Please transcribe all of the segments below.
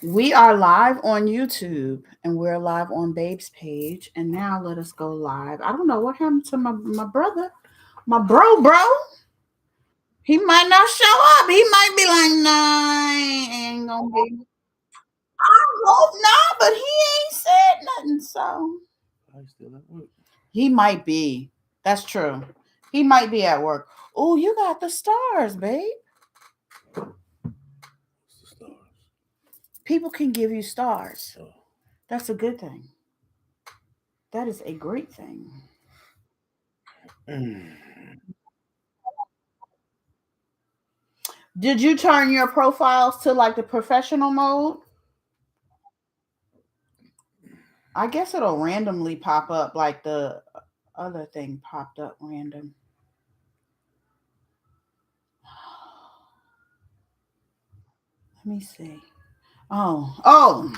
We are live on YouTube and we're live on Babe's page. And now let us go live. I don't know what happened to my brother, my bro. He might not show up. He might be like, nah, I ain't gonna be. I hope not, but he ain't said nothing. So I still at work. he might be. That's true. He might be at work. Oh, you got the stars, babe. What's the stars? People can give you stars. Oh, That's a good thing. That is a great thing. Did you turn your profiles to like the professional mode? I guess it'll randomly pop up like the other thing popped up random. Let me see. Oh,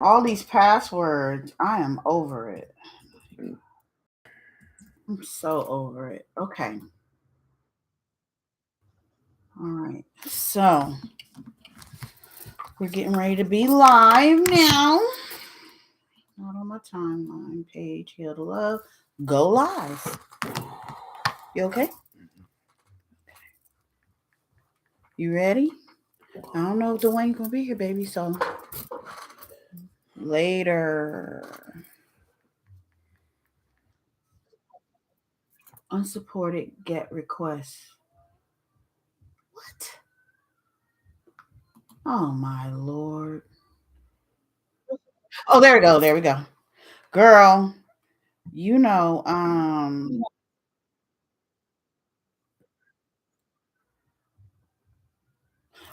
all these passwords. I am over it. I'm so over it. Okay. All right. So we're getting ready to be live now. Not on my timeline page. Heal to Love. Go live. You okay? You ready? I don't know if Duane's gonna be here, baby. So later. Unsupported get requests. What? Oh my lord. Oh, there we go. There we go. Girl, you know,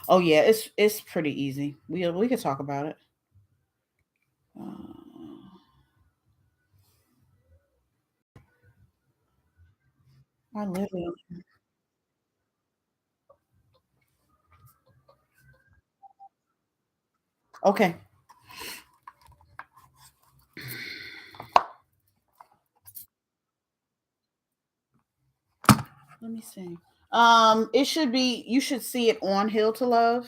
oh yeah, it's pretty easy. We could talk about it. I literally okay. Let me see. It should be. You should see it on Hill to Love,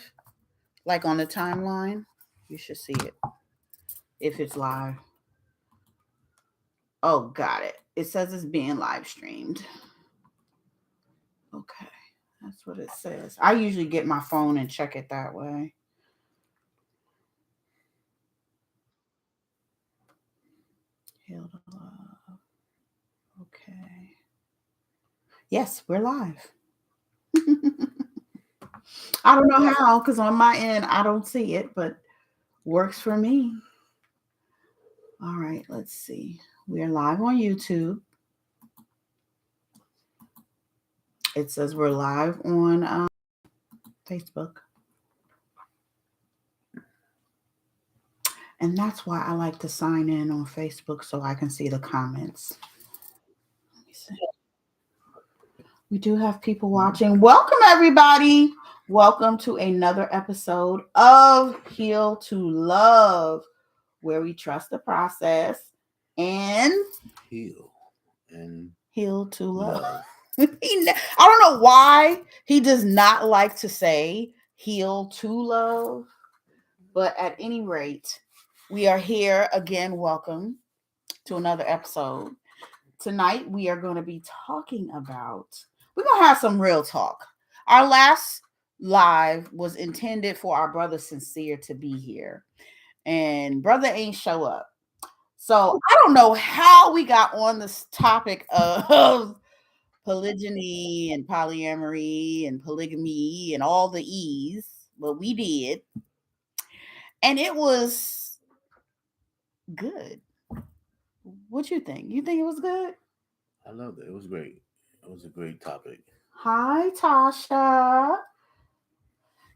like on the timeline. You should see it if it's live. Oh, got it. It says it's being live streamed. Okay, that's what it says. I usually get my phone and check it that way. Hill to Love. Okay. Yes, we're live. I don't know how, because on my end I don't see it, but works for me. All right, let's see. We are live on YouTube. It says we're live on Facebook. And that's why I like to sign in on Facebook so I can see the comments. Let me see. We do have people watching. Welcome, everybody. Welcome to another episode of Heal to Love, where we trust the process and heal and heal to love. love. I don't know why he does not like to say heal to love, but at any rate, we are here again. Welcome to another episode. Tonight, we are going to be talking about, we're going to have some real talk. Our last live was intended for our brother Sincere to be here, and brother ain't show up. So I don't know how we got on this topic of polygyny and polyamory and polygamy and all the E's, but we did. And it was good. What you think? You think it was good? I loved it. It was great. It was a great topic. Hi, Tasha.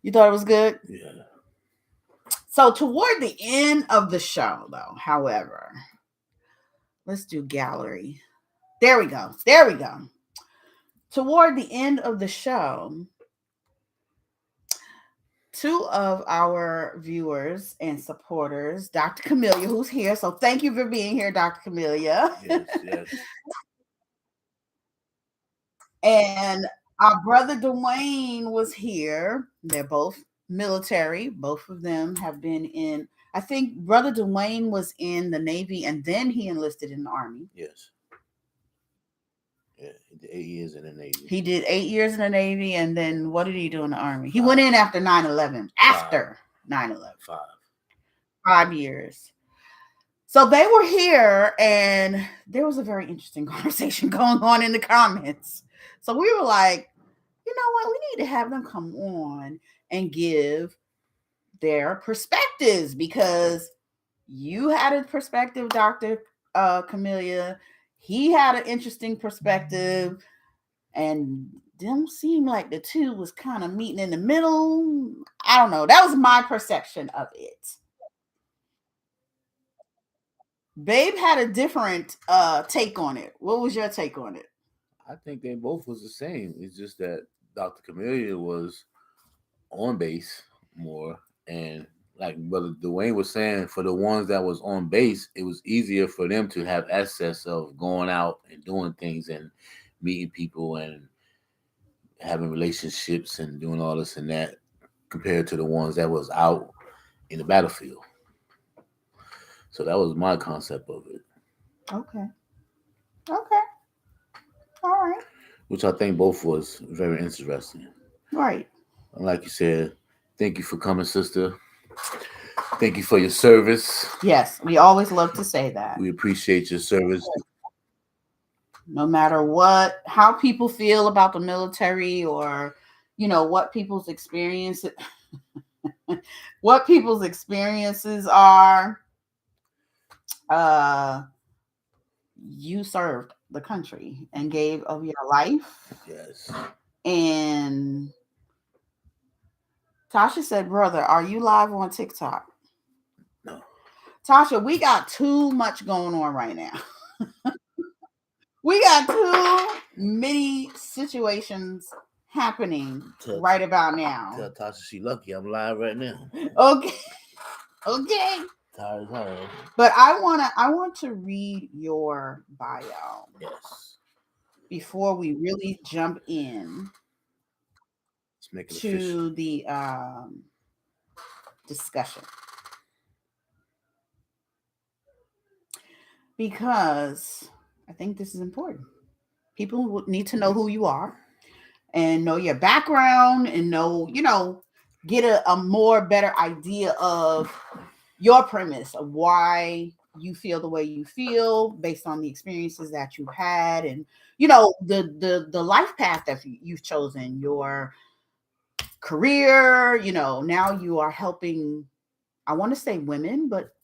You thought it was good? Yeah. So toward the end of the show, though, however, let's do gallery. There we go. There we go. Toward the end of the show, two of our viewers and supporters, Dr. Camelia, who's here. So thank you for being here, Dr. Camelia. Yes, yes. And our brother Duane was here. They're both military. Both of them have been in. I think Brother Duane was in the Navy and then he enlisted in the Army. Yes. Yeah, he did 8 years in the Navy. He did 8 years in the Navy, and then what did he do in the Army? He 5. went in after 9/11. After 9/11, 5. 5 years. So they were here, and there was a very interesting conversation going on in the comments. So we were like, you know what? We need to have them come on and give their perspectives because you had a perspective, Dr. Camelia. He had an interesting perspective, and them seem like the two was kind of meeting in the middle. I don't know. That was my perception of it. Babe had a different take on it. What was your take on it? I think they both was the same. It's just that Dr. Camelia was on base more, and like Brother Duane was saying, for the ones that was on base, it was easier for them to have access of going out and doing things and meeting people and having relationships and doing all this and that, compared to the ones that was out in the battlefield. So that was my concept of it. Okay. Okay. All right. Which I think both was very interesting. Right. And like you said, thank you for coming, sister. Thank you for your service. Yes, we always love to say that. We appreciate your service. No matter what, how people feel about the military, or what people's experience, what people's experiences are. You served the country and gave of your life. Yes. And Tasha said, brother, are you live on TikTok? No. Tasha, we got too much going on right now. We got too many situations happening right about now. Tell Tasha she lucky I'm live right now. Okay. Okay. Tired as hell. But I want to read your bio. Yes. Before we really jump in to the discussion. Because I think this is important. People need to know who you are and know your background and know, get a more better idea of your premise of why you feel the way you feel based on the experiences that you've had, and the life path that you've chosen, your career. Now you are helping, I want to say women, but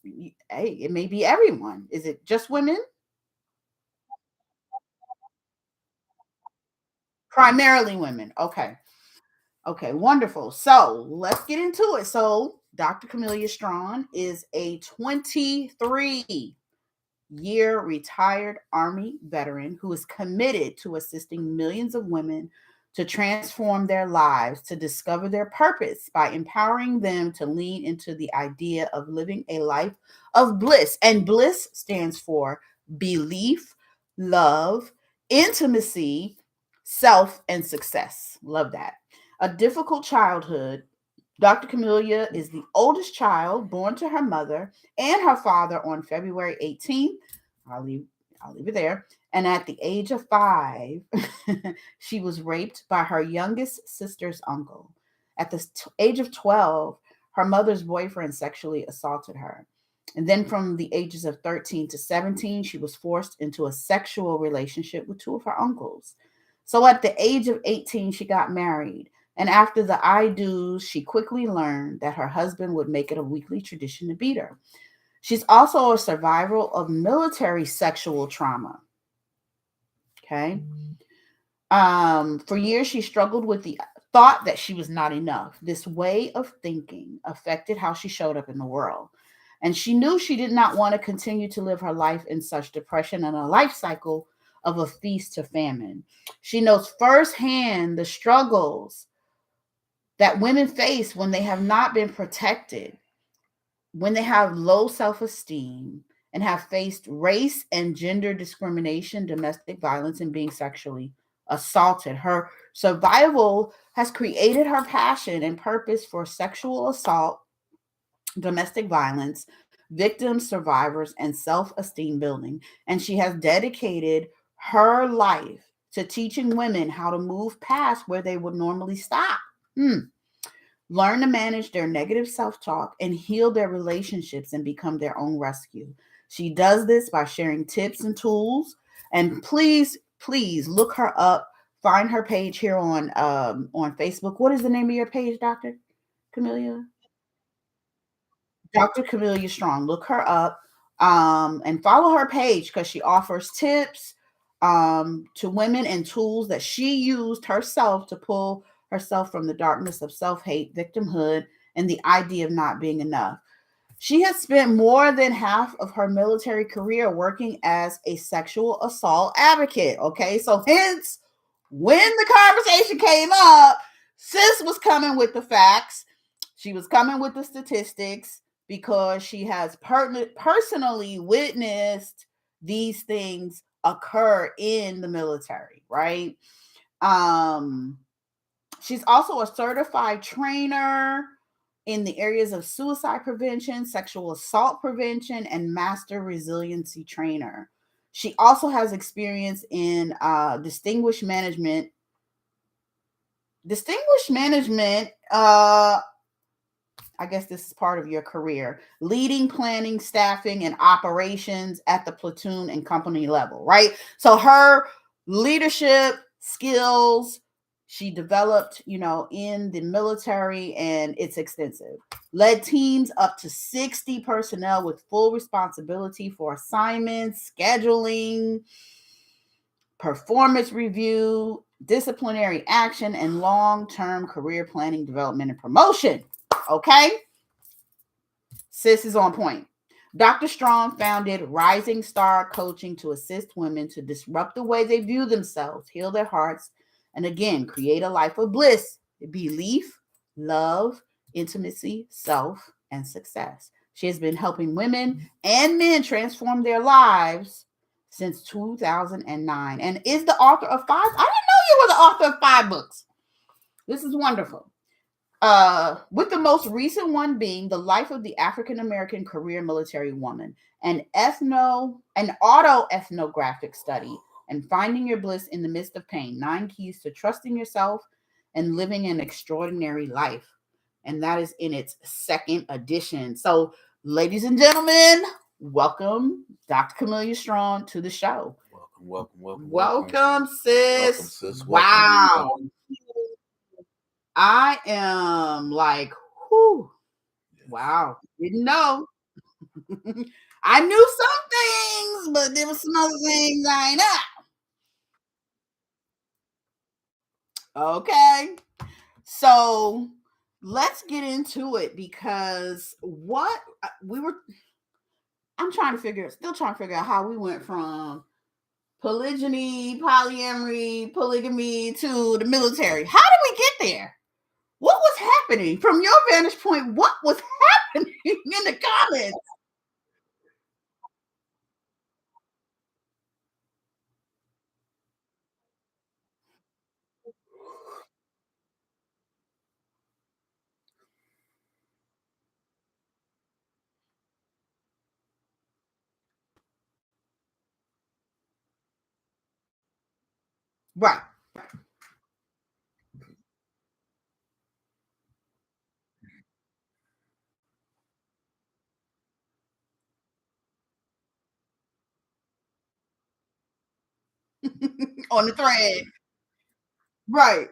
hey, it may be everyone. Is it just women? Primarily women. Okay. Okay, wonderful. So let's get into it. So Dr. Camelia Straugn is a 23-year retired Army veteran who is committed to assisting millions of women to transform their lives, to discover their purpose by empowering them to lean into the idea of living a life of bliss. And bliss stands for belief, love, intimacy, self, and success. Love that. A difficult childhood. Dr. Camelia is the oldest child born to her mother and her father on February 18th. I'll leave it there. And at the age of 5, she was raped by her youngest sister's uncle. At the age of 12, her mother's boyfriend sexually assaulted her. And then from the ages of 13 to 17, she was forced into a sexual relationship with 2 of her uncles. So at the age of 18, she got married. And after the I do's, she quickly learned that her husband would make it a weekly tradition to beat her. She's also a survivor of military sexual trauma. Okay. For years, she struggled with the thought that she was not enough. This way of thinking affected how she showed up in the world. And she knew she did not want to continue to live her life in such depression and a life cycle of a feast to famine. She knows firsthand the struggles that women face when they have not been protected, when they have low self-esteem and have faced race and gender discrimination, domestic violence, and being sexually assaulted. Her survival has created her passion and purpose for sexual assault, domestic violence, victims, survivors, and self esteem building. And she has dedicated her life to teaching women how to move past where they would normally stop. Hmm. Learn to manage their negative self talk and heal their relationships and become their own rescue. She does this by sharing tips and tools. And please look her up. Find her page here on Facebook. What is the name of your page, Doctor Camelia? Dr. Camelia Straugn. Look her up and follow her page because she offers tips to women and tools that she used herself to pull herself from the darkness of self hate, victimhood, and the idea of not being enough. She has spent more than half of her military career working as a sexual assault advocate. Okay, so hence when the conversation came up, sis was coming with the facts. She was coming with the statistics because she has personally witnessed these things occur in the military, right? Um, she's also a certified trainer in the areas of suicide prevention, sexual assault prevention, and master resiliency trainer. She also has experience in distinguished management. Distinguished management, I guess this is part of your career, leading, planning, staffing, and operations at the platoon and company level, right? So her leadership skills, she developed, in the military, and it's extensive. Led teams up to 60 personnel with full responsibility for assignments, scheduling, performance review, disciplinary action, and long term career planning, development, and promotion. Okay? Sis is on point. Dr. Straugn founded Rising Star Coaching to assist women to disrupt the way they view themselves, heal their hearts, and again, create a life of bliss, belief, love, intimacy, self, and success. She has been helping women and men transform their lives since 2009 and is the author of five. I didn't know you were the author of 5 books. This is wonderful. With the most recent one being The Life of the African American Career Military Woman, an autoethnographic study, and Finding Your Bliss in the Midst of Pain, 9 keys to trusting yourself and living an extraordinary life. And that is in its second edition. So, ladies and gentlemen, welcome Dr. Camelia Straugn to the show. Welcome, sis. Welcome, sis. Wow. I am like, whew, wow, didn't know. I knew some things, but there were some other things I ain't know. Okay. So let's get into it because what we were, still trying to figure out how we went from polygyny, polyamory, polygamy to the military. How did we get there? What was happening from your vantage point? What was happening in the comments? Right. On the thread. Right.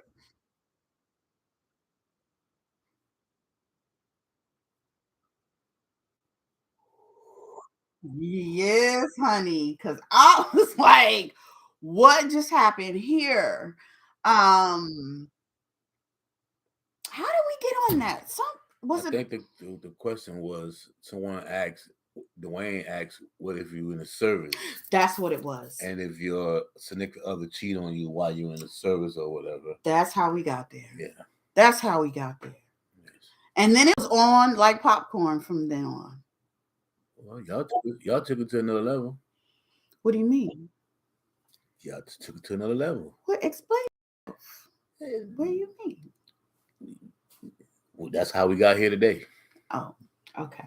Yes, honey. Because I was like, what just happened here? Um, how did we get on that? I think the question was someone asked, Duane asked, what if you in the service? That's what it was. And if your significant other cheat on you while you're in the service or whatever. That's how we got there. Yeah. That's how we got there. Yes. And then it was on like popcorn from then on. Well, y'all took it to another level. What do you mean? Yeah, just took it to another level. What explain? What do you mean? Well, that's how we got here today. Oh, okay.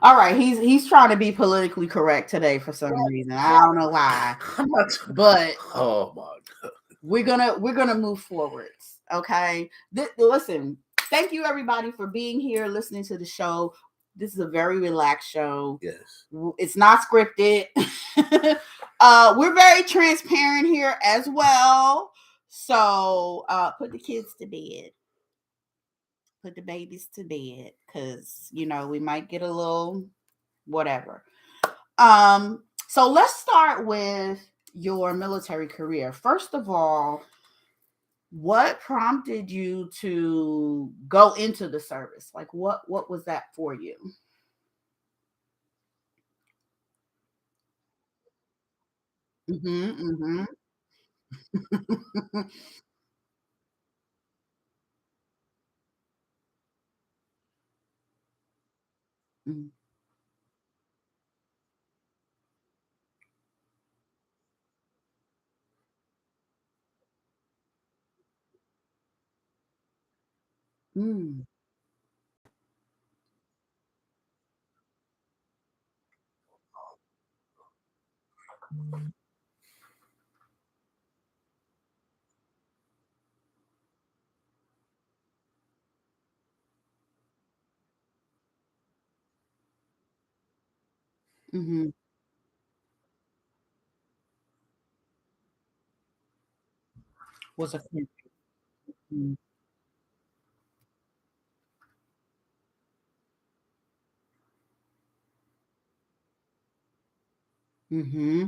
All right, he's trying to be politically correct today for some reason. I don't know why, but Oh my god, we're gonna move forwards. Okay, listen. Thank you everybody for being here, listening to the show. This is a very relaxed show. yes. It's not scripted. We're very transparent here as well. So put the kids to bed. Put the babies to bed, because we might get a little whatever. So let's start with your military career. First of all, what prompted you to go into the service? Like what was that for you? Mm-hmm, mm-hmm. Mm-hmm. Mm-hmm. Was a mm-hmm.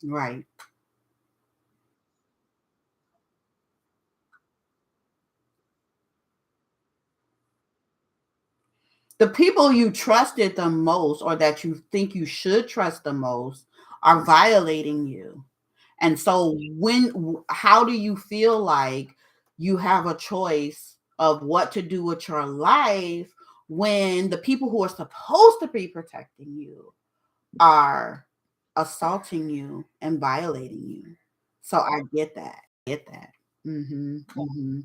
Right. The people you trusted the most, or that you think you should trust the most, are violating you. And so how do you feel like you have a choice of what to do with your life when the people who are supposed to be protecting you are assaulting you and violating you? So I get that. Get that. Mhm. Mhm.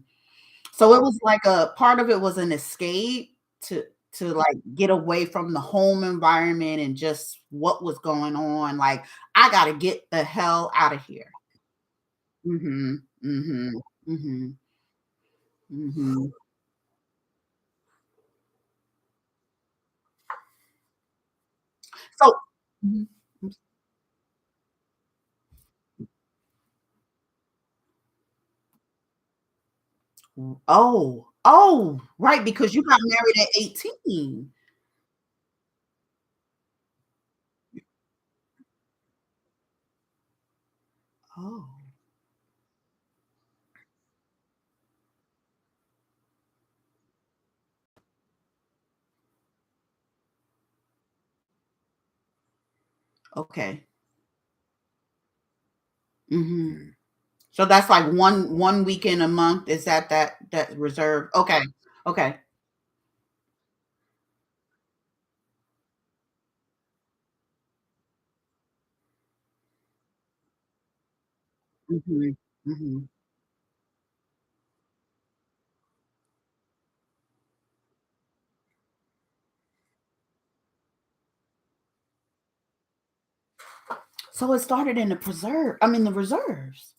So it was like a part of it was an escape to like get away from the home environment and just what was going on. Like, I gotta get the hell out of here. Mhm. Mhm. Mhm. Mhm. So mhm. Oh. Oh, right, because you got married at 18. Oh, okay. Mhm. Mm. So that's like one weekend a month. Is that reserve? Okay. Okay. Mhm. Mhm. So it started in the reserves.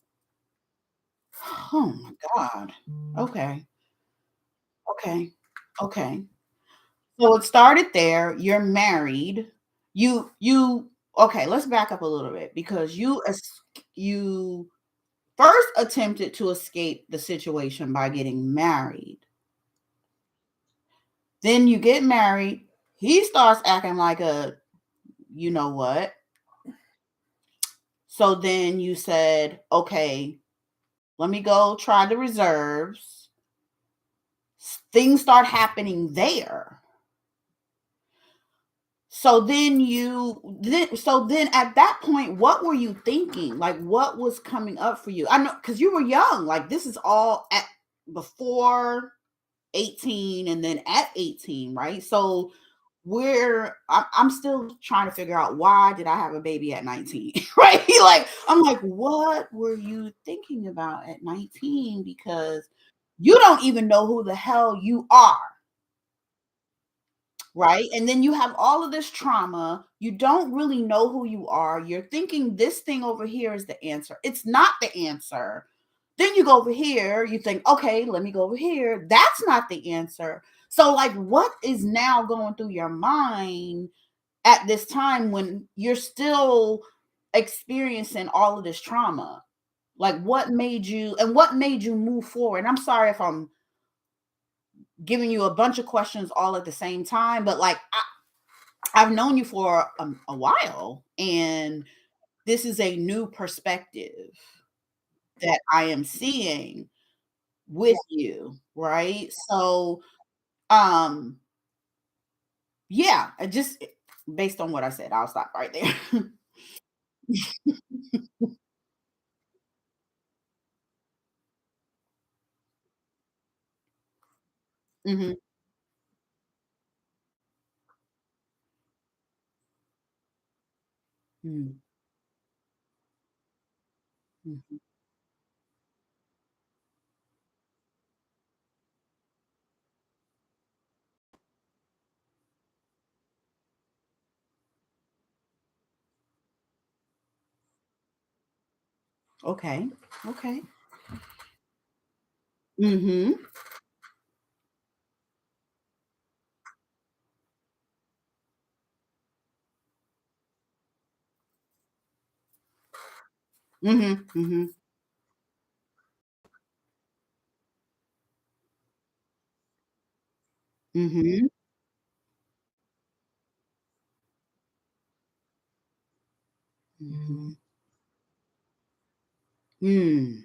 Oh my God. Okay. Okay. Okay. So it started there. You're married. You okay, let's back up a little bit, because you first attempted to escape the situation by getting married. Then you get married. He starts acting like a you know what. So then you said, okay, let me go try the reserves. Things start happening there. So then at that point, what were you thinking? Like, what was coming up for you? I know, because you were young. Like, this is all at before 18 and then at 18, right? So I'm still trying to figure out why did I have a baby at 19, right? Like I'm like, what were you thinking about at 19? Because you don't even know who the hell you are, right? And then you have all of this trauma. You don't really know who you are. You're thinking this thing over here is the answer. It's not the answer. Then you go over here, you think, okay, let me go over here. That's not the answer. So, like, what is now going through your mind at this time when you're still experiencing all of this trauma? Like, what made you move forward? And I'm sorry if I'm giving you a bunch of questions all at the same time, but like, I've known you for a while, and this is a new perspective that I am seeing with you, right? So, um, yeah, I just based on what I said, I'll stop right there. Mhm, mm, mhm. Okay, okay. Mhm, mhm, mhm, mhm, mhm, mm,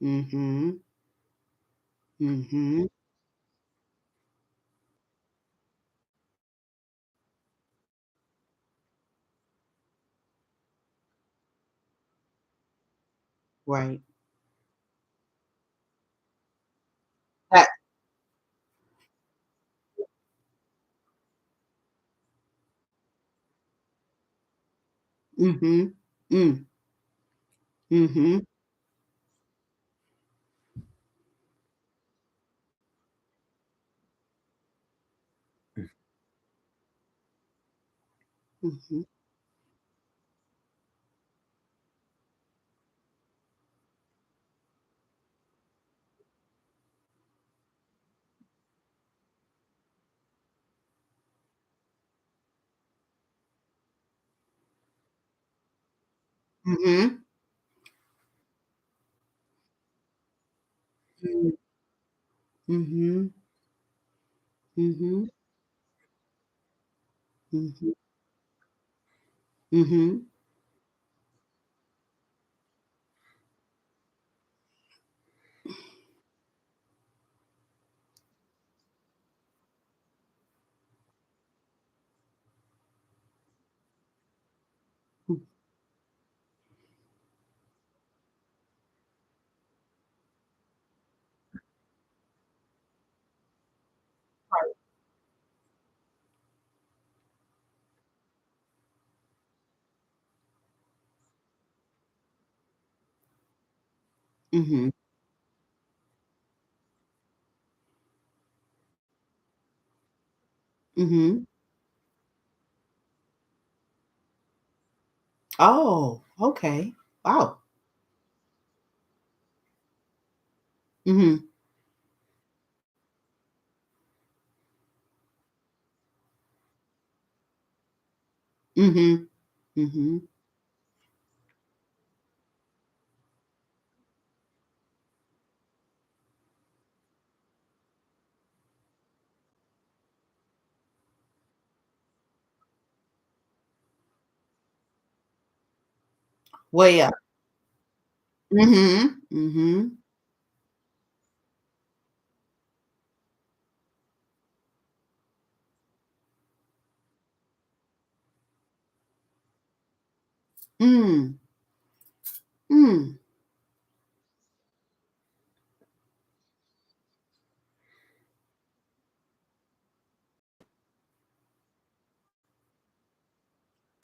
mhm, mhm. Right. That mhm, mm, mhm, mhm, mhm, mm, mhm, mhm, mhm, mhm, mhm. Right. Mhm, mhm. Oh, okay. Wow. Mhm, mhm, mhm. Way up. Mhm, mhm, mm, mm.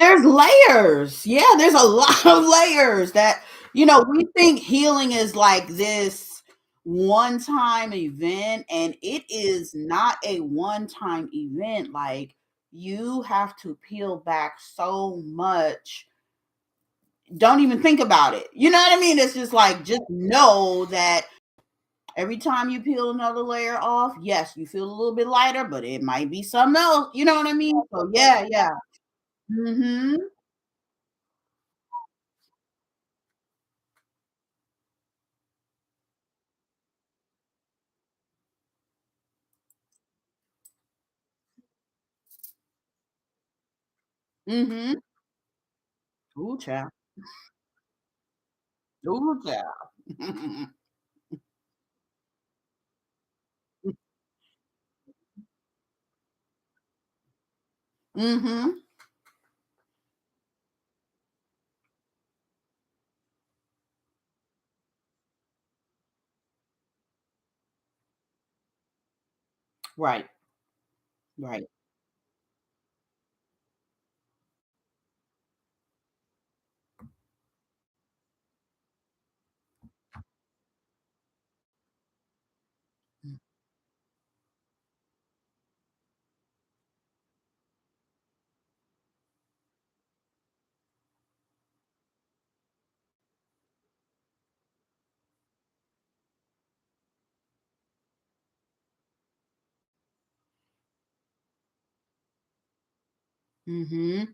There's layers. Yeah, there's a lot of layers that, we think healing is like this one time event, and it is not a one time event. Like, you have to peel back so much. Don't even think about it. You know what I mean? It's just like, just know that every time you peel another layer off, yes, you feel a little bit lighter, but it might be something else. You know what I mean? So yeah, yeah. Mhm. Mhm. Ooh, child. Ooh, child. Mhm. Right. Right. Mhm.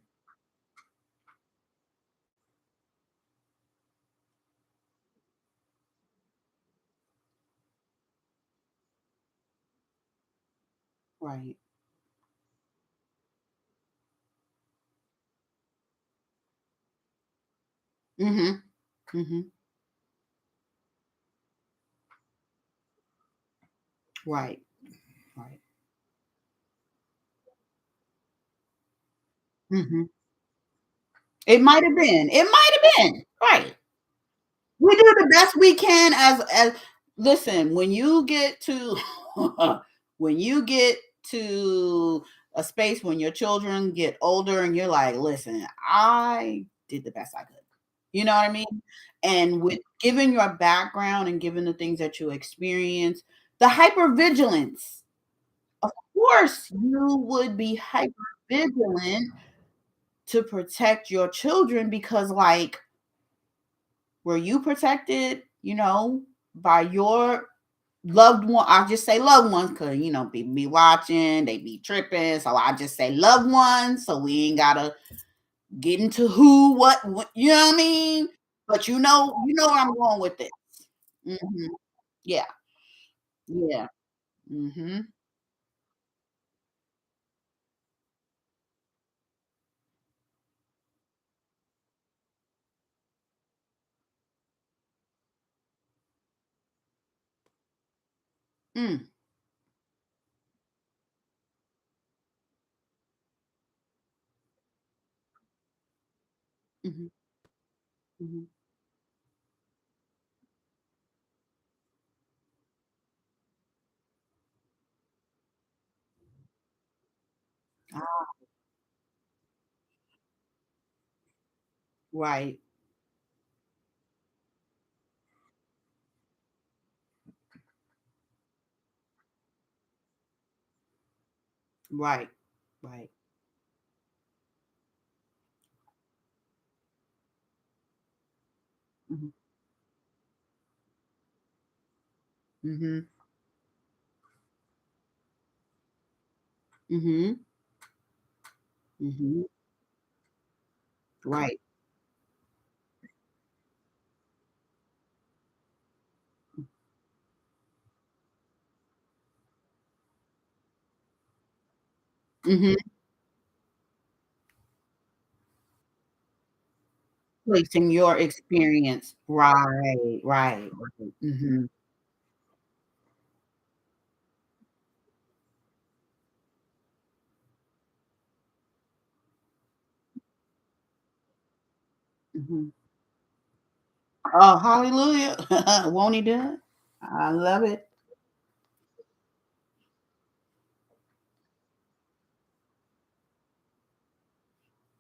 Right. Mhm. Mhm. Right. Right. Mhm. It might have been. It might have been. Right. We do the best we can as listen, when you get to when you get to a space when your children get older and you're like, "Listen, I did the best I could." You know what I mean? And with given your background and given the things that you experience, the hypervigilance, of course, you would be hypervigilant to protect your children because, like, were you protected, by your loved one? I'll just say loved ones because, people be watching, they be tripping. So I just say loved ones. So we ain't got to get into who, what, you know what I mean? But you know where I'm going with this. Hmm. Yeah. Yeah. Hmm. Mm. Hmm. Hmm. Ah, right. Right. Right. Hmm. Hmm. Hmm. Hmm. Right. Hmm. Placing your experience. Right. Right. Right. Hmm. Hmm. Oh, hallelujah. Won't he do it? I love it.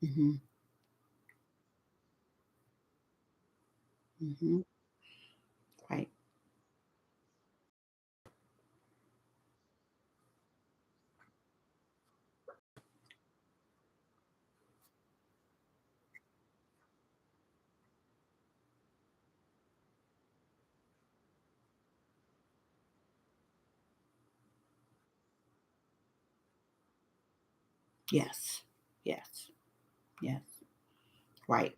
Mhm. Mm-hmm. Right. Yes. Yes. Yes. Right.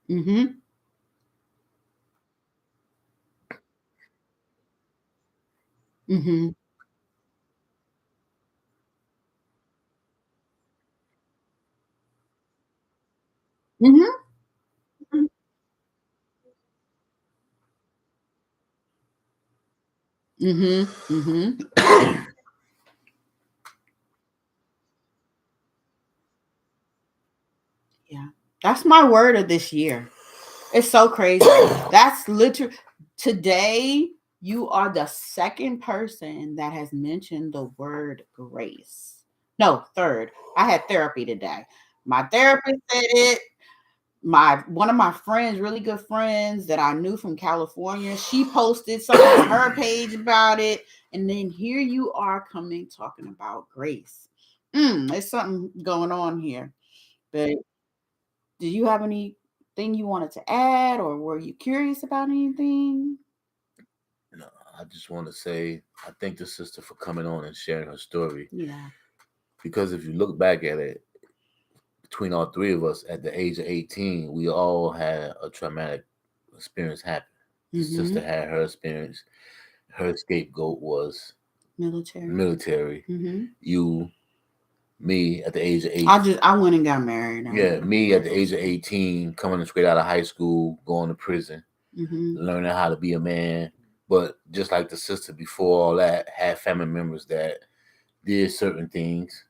Mm-hmm. Mm-hmm. Mm-hmm. Mm-hmm. Mm-hmm. Yeah. That's my word of this year. It's so crazy. That's literally today. You are the second person that has mentioned the word grace. No, third. I had therapy today. My therapist said it. My one of my friends, really good friends that I knew from California, she posted something on her page about it. And then here you are coming talking about grace. There's something going on here. But do you have anything you wanted to add, or were you curious about anything? No, I just want to say I thank the sister for coming on and sharing her story. Yeah. Because if you look back at it, between all three of us at the age of 18, we all had a traumatic experience happen. The sister Mm-hmm. had her experience. Her scapegoat was Military. military. Mm-hmm. You, me at the age of I went and got married. yeah, me at the age of Mm-hmm. 18, coming straight out of high school, going to prison, learning how to be a man. But just like the sister before all that, had family members that did certain things,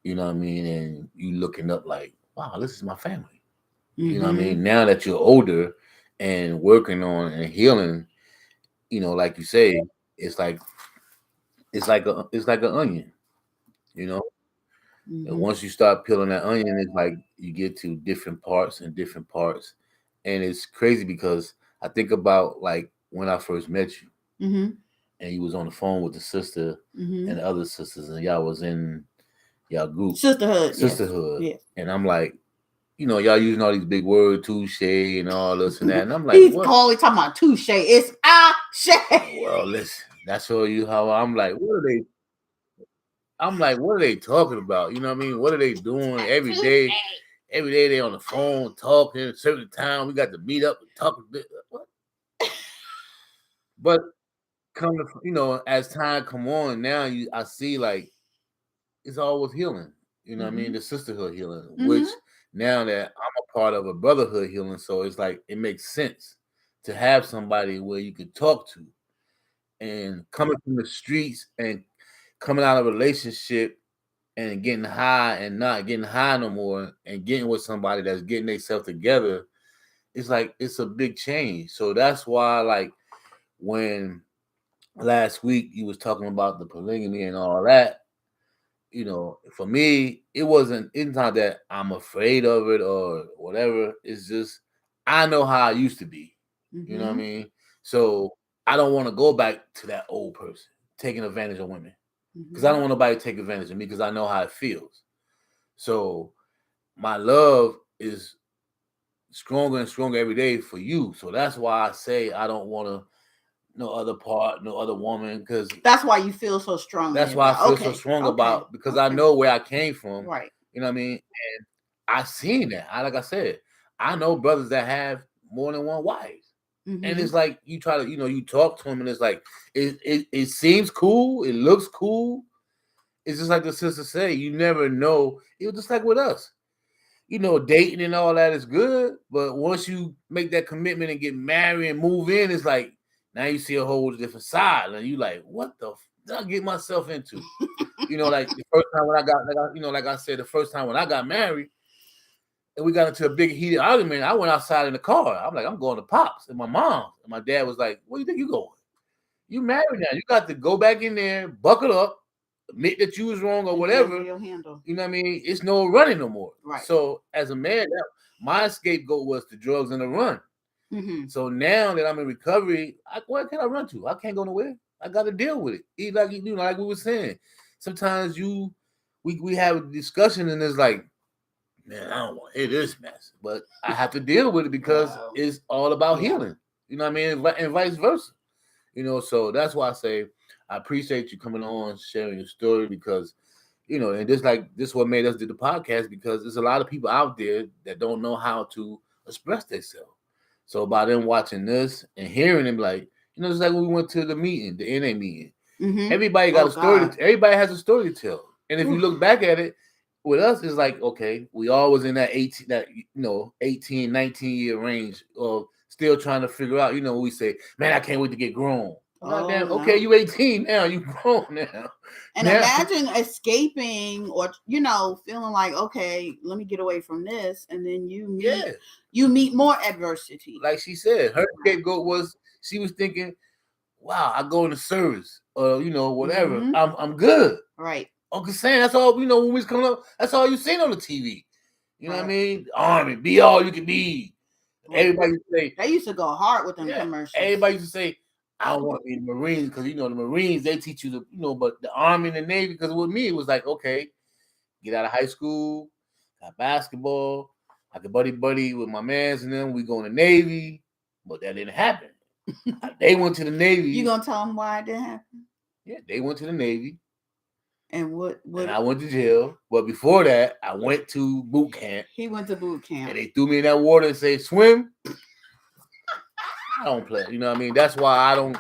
you know what I mean? And you looking up like, wow, this is my family. You know what I Mm-hmm. mean? Now that you're older and working on and healing, like you say, it's like it's like an onion, you know. And Mm-hmm. once you start peeling that onion, it's like you get to different parts and different parts. And it's crazy because I think about like when I first met you Mm-hmm. and you was on the phone with the sister and Mm-hmm. the other sisters and y'all was in y'all group, Sisterhood. Yes. sisterhood. Yes. And I'm like, y'all using all these big words, touche and all this and that. And I'm like, He's what? always talking about touche. It's a Well, listen, that's all you how I'm like, what are they? I'm like, what are they talking about? You know what I mean? What are they doing every day? Every day they on the phone talking. A certain time we got to meet up and talk a bit. What? But come to as time come on, now I see like it's always healing. You know what I mean? Mm-hmm. The sisterhood healing, which Mm-hmm. now that I'm a part of a brotherhood healing, so it's like it makes sense to have somebody where you could talk to and coming from the streets and coming out of a relationship and getting high and not getting high no more and getting with somebody that's getting themselves together, it's like it's a big change. So that's why like when last week you was talking about the polygamy and all that, for me, it's not that I'm afraid of it or whatever. It's just I know how I used to be. You know what I Mm-hmm. mean? So I don't want to go back to that old person taking advantage of women. Because I Mm-hmm. don't want nobody to take advantage of me because I know how it feels. So my love is stronger and stronger every day for you. So that's why I say I don't want to no other part, no other woman, because That's why you feel so strongly that's why I about. feel so Okay. strong Okay. about because I Okay. know where I came from. Right. You know what I mean? And I seen that. Like I said, I know brothers that have more than one wife. And Mm-hmm. it's like you try to, you talk to them and it's like it seems cool, it looks cool. It's just like the sister say, you never know. It was just like with us. Dating and all that is good, but once you make that commitment and get married and move in, it's like now you see a whole different side, and you like, what the did I get myself into? Like the first time when I got, like I said, the first time when I got married, and we got into a big heated argument, I went outside in the car. I'm like, I'm going to Pops and my mom, and my dad was like, where you think you going? You married now. You got to go back in there, buckle up, admit that you was wrong or And whatever. handle your handle. You know what I mean? It's no running no more. Right. So as a man, my scapegoat was the drugs and the run. Mm-hmm. So now that I'm in recovery, where can I run to? I can't go nowhere. I got to deal with it. Like we were saying, sometimes we have a discussion and it's like, man, I don't want to hear this mess, but I have to deal with it because Wow. it's all about Yeah. healing. You know what I mean? And vice versa. So that's why I say I appreciate you coming on, sharing your story because, and this what made us do the podcast because there's a lot of people out there that don't know how to express themselves. So by them watching this and hearing them, like, it's like when we went to the meeting, the NA meeting. Mm-hmm. Everybody got Oh, a story. God. Everybody has a story to tell. And if you Oof. look back at it, with us, it's like, okay, we all was in that 18, 19-year range of still trying to figure out, we say, man, I can't wait to get grown. Oh, Goddamn, no. okay, you 18 now, you grown now. And imagine escaping or feeling like, okay, let me get away from this, and then you meet more adversity. Like she said, her scapegoat was she was thinking, wow, I go into service or whatever. Mhm. I'm good. Right. Uncle Sam, that's all when we was coming up, that's all you seen on the TV. You know what I Right. mean? Army, be all you can be. Right. Everybody used to say They used to go hard with them commercials. everybody used to say, I don't want to be in the Marines because the Marines they teach you but the Army and the Navy, because with me it was like, okay, get out of high school, got basketball, I could buddy with my mans and them, we go in the Navy, but that didn't happen. They went to the Navy. You gonna tell them why it didn't happen? Yeah, they went to the Navy. And what? And I went to jail. But before that, I went to boot camp. He went to boot camp. And they threw me in that water and say, swim. I don't play. You know what I mean? That's why I don't,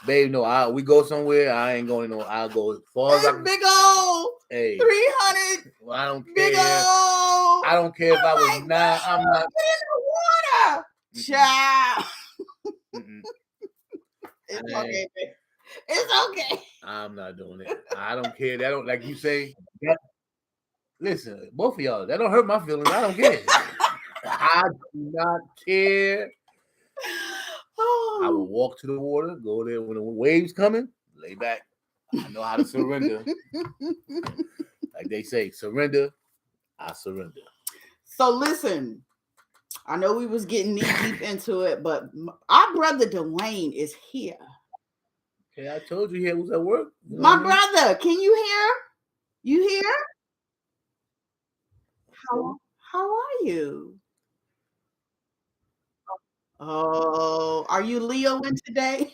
babe, no, we go somewhere, I ain't going I'll go as far as I can. Big old 300. Well, I don't care. Big old. I don't care if I was not. I'm not. Get in the water. Child. It's okay. It's okay. I'm not doing it. I don't care. That don't, like you say. Listen, both of y'all, that don't hurt my feelings. I don't care. I do not care. I will walk to the water, go there when the waves coming, lay back. I know how to surrender. Like they say, surrender, I surrender. So listen, I know we was getting knee deep into it, but our brother Duane is here. Okay, I told you he was at work. My brother, can you hear? You hear? How are you? Oh, are you Leoing today?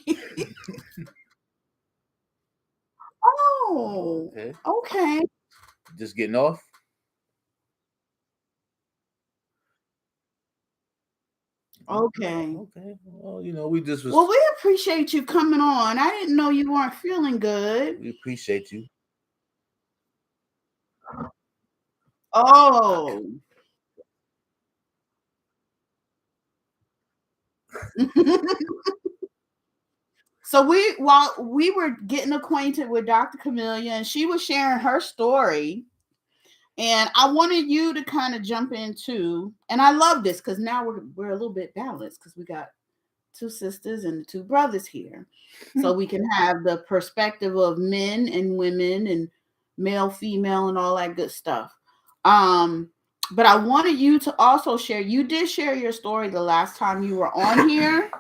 Oh, okay. Just getting off. Okay. Well, we just was. Well, we appreciate you coming on. I didn't know you weren't feeling good. We appreciate you. Oh. So while we were getting acquainted with Dr. Camelia, and she was sharing her story, and I wanted you to kind of jump into, and I love this because now we're a little bit balanced because we got two sisters and two brothers here, so we can have the perspective of men and women and male, female, and all that good stuff. But I wanted you to also share. You did share your story the last time you were on here.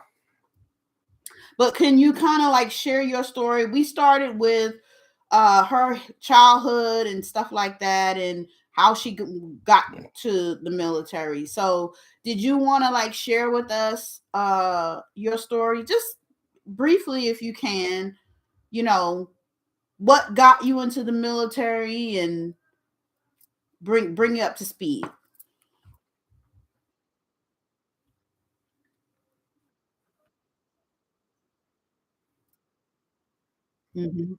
But can you kind of like share your story? We started with her childhood and stuff like that, and how she got to the military. So did you want to like share with us your story, just briefly if you can, what got you into the military and bring you up to speed? Mm-hmm.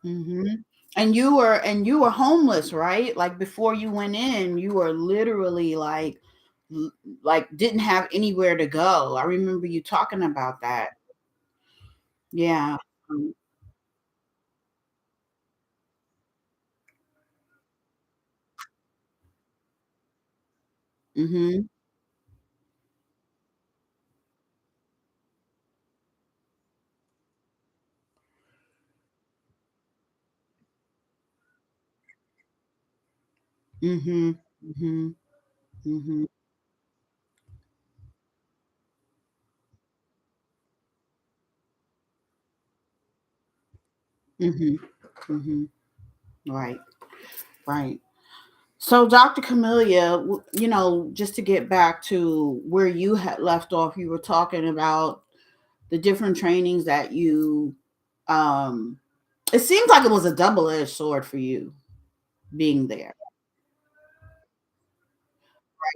Mm-hmm. And you were homeless, right? Like before you went in, you were literally l- like didn't have anywhere to go. I remember you talking about that. Yeah. Um, mhm. Mhm. Mhm. Mhm. Mhm. Mhm. Right. Right. So, Dr. Camellia, just to get back to where you had left off, you were talking about the different trainings that you it seems like it was a double-edged sword for you being there,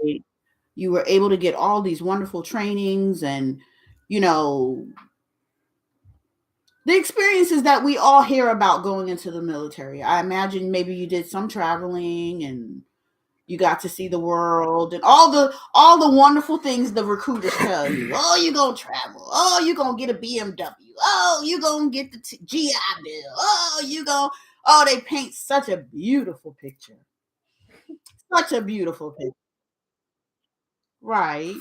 right? You were able to get all these wonderful trainings and you know the experiences that we all hear about going into the military. I imagine maybe you did some traveling and you got to see the world and all the wonderful things the recruiters tell you. Oh, you gonna travel. Oh, you gonna get a BMW. Oh, you gonna get the GI Bill. Oh, you gonna. Oh, they paint such a beautiful picture. Such a beautiful picture. Right.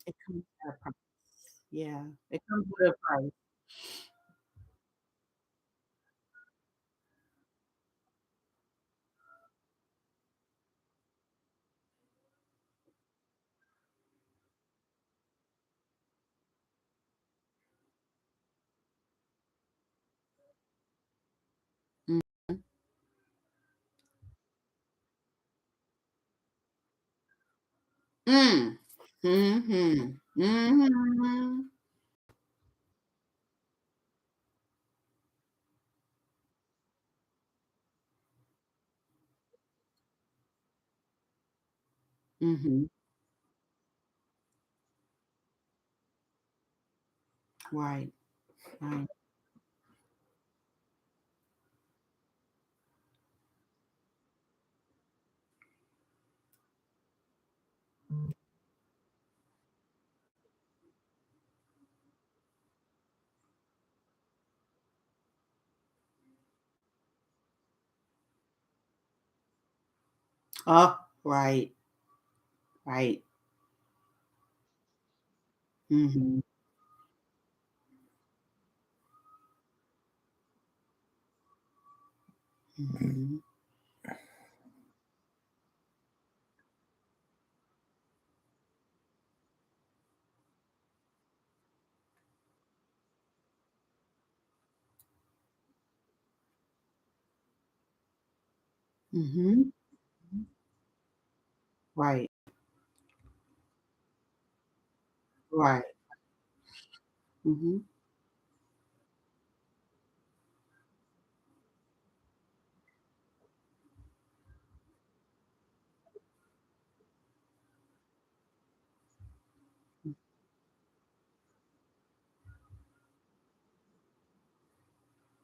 It comes at a price. Yeah. It comes with a price. Mm. Mhm. Mhm. Mhm. Right. Right. Oh, right. Right. Mhm. Mhm. Mhm. Right. Right. Mhm.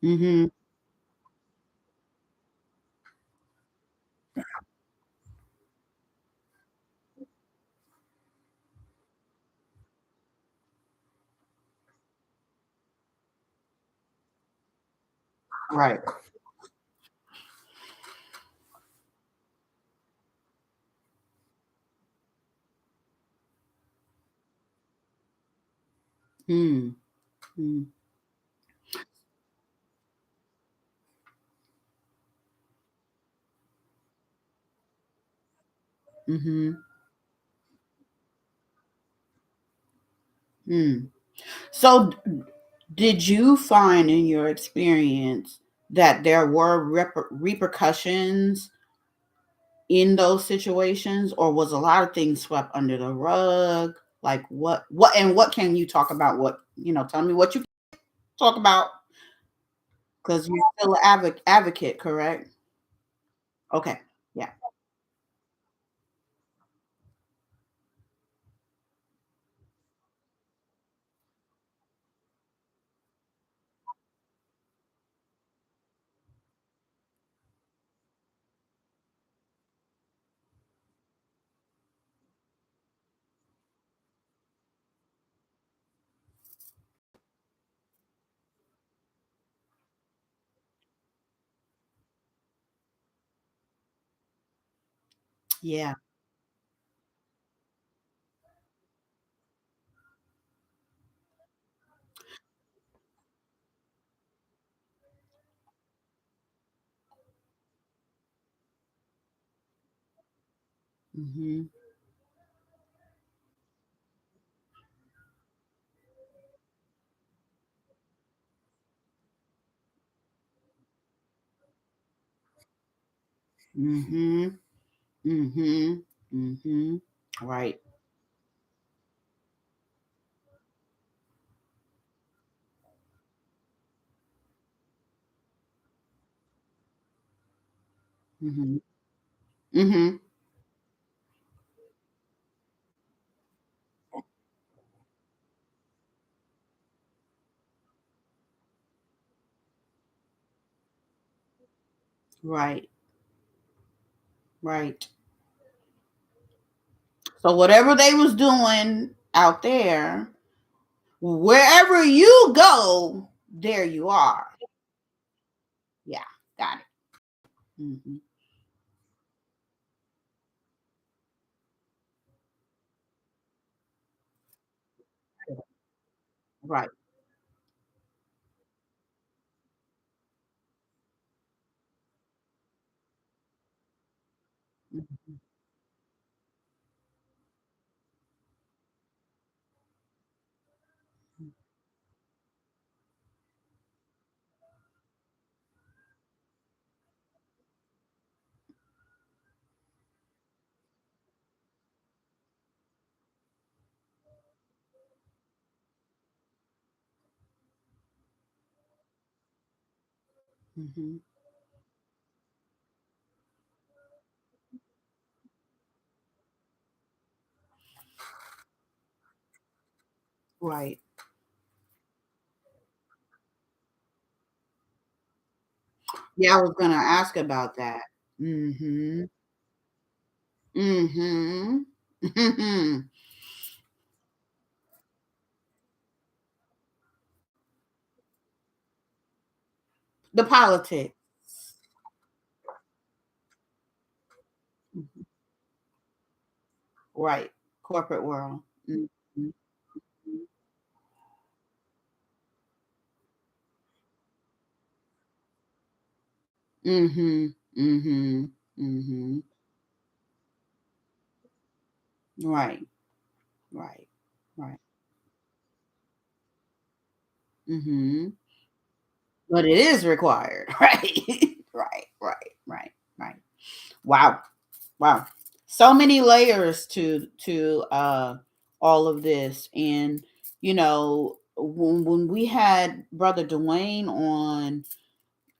Mhm. Right. Mm. Mm. Mhm. Mm. So, did you find in your experience that there were repercussions in those situations, or was a lot of things swept under the rug? Like what can you talk about? Tell me what you talk about because you're still an advocate, correct? Okay. Yeah. Yeah. Mhm. Mhm. Mhm. Mhm. Right. Mhm. Mhm. Right. Right. So whatever they was doing out there, wherever you go, there you are. Yeah, got it. Mhm. Right. Mhm. Mhm. Right. Yeah, I was gonna ask about that. Mhm. Mhm. Mhm. The politics. Mhm. Right. Corporate world. Mhm. Mhm. Mhm. Mhm. Right. Right. Right. Mhm. But it is required, right? Right. Right. Right. Right. Wow. Wow. So many layers to all of this. And when we had brother Duane on,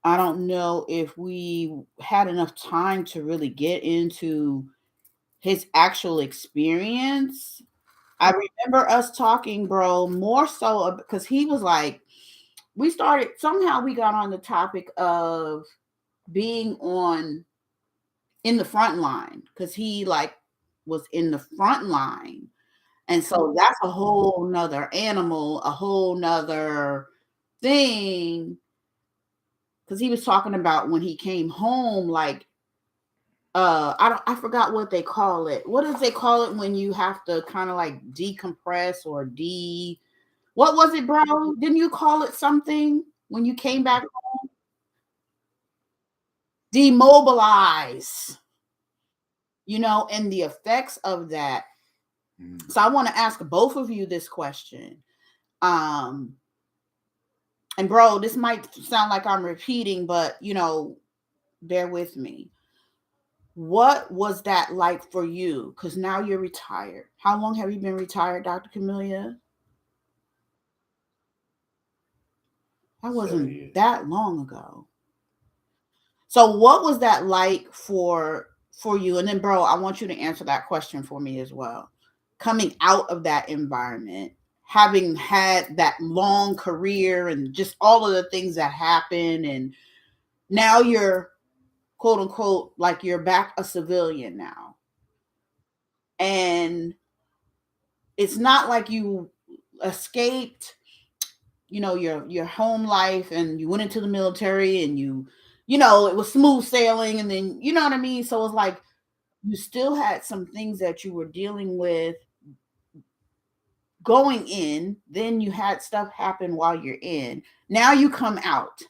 I don't know if we had enough time to really get into his actual experience. I remember us talking, bro, more so because he was like, we started somehow we got on the topic of being on in the front line because he like was in the front line. And so that's a whole nother animal, a whole nother thing. Cause he was talking about when he came home, like I forgot what they call it. What does they call it when you have to kind of like decompress or what was it, bro? Didn't you call it something when you came back? Demobilize, and the effects of that. Mm. So I want to ask both of you this question. Um, and bro, this might sound like I'm repeating, but bear with me. What was that like for you? Because now you're retired. How long have you been retired, Dr. Camelia? That 7 years. wasn't that long ago. So what was that like for you? And then, bro, I want you to answer that question for me as well. Coming out of that environment, having had that long career and just all of the things that happen, and now you're quote unquote like you're back a civilian now. And it's not like you escaped, your home life and you went into the military and it was smooth sailing and then you know what I mean? So it's like you still had some things that you were dealing with going in, then you had stuff happen while you're in. Now you come out.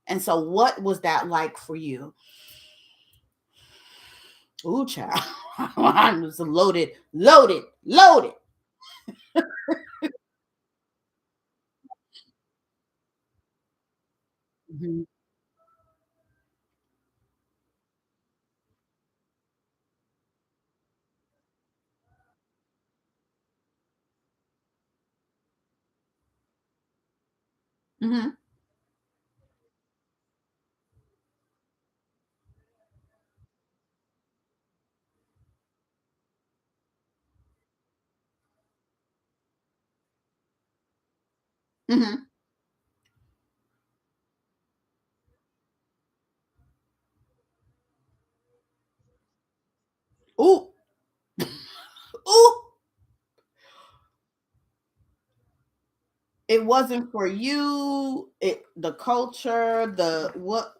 And so what was that like for you? Ooh, child. Mine was loaded, loaded, loaded. Mhm. Mhm. Mhm. Ooh. Ooh. It wasn't for you. It the culture, the what.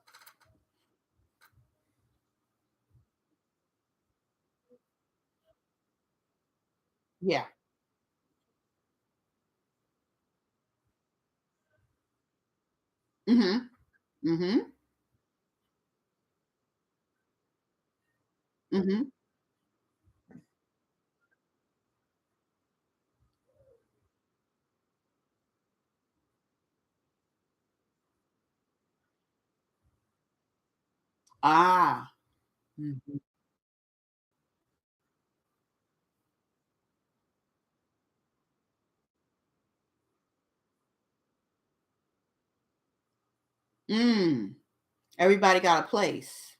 Yeah. Mhm. Mhm. Mhm. Ah. Mhm. Mm. Everybody got a place.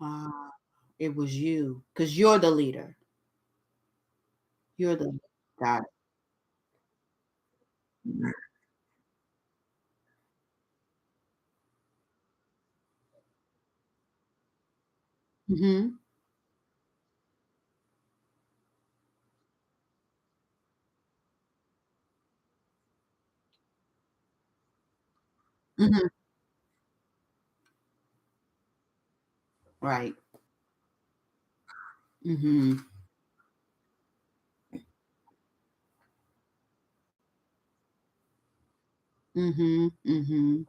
Ah, it was you because you're the leader. You're the got it. Mhm. Mhm. Right. Mhm. Mhm. Mhm.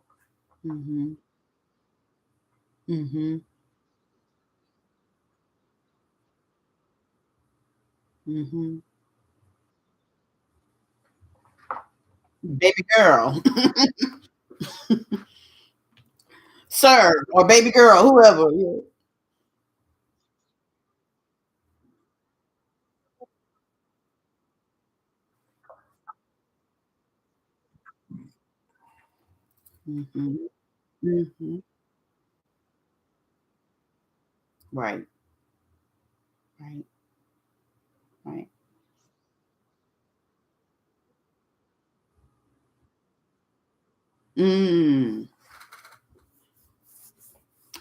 Mhm. Mhm. Mhm. Baby girl, sir, or baby girl, whoever. Yeah. Mhm. Mhm. Right. Right. Right. Mm.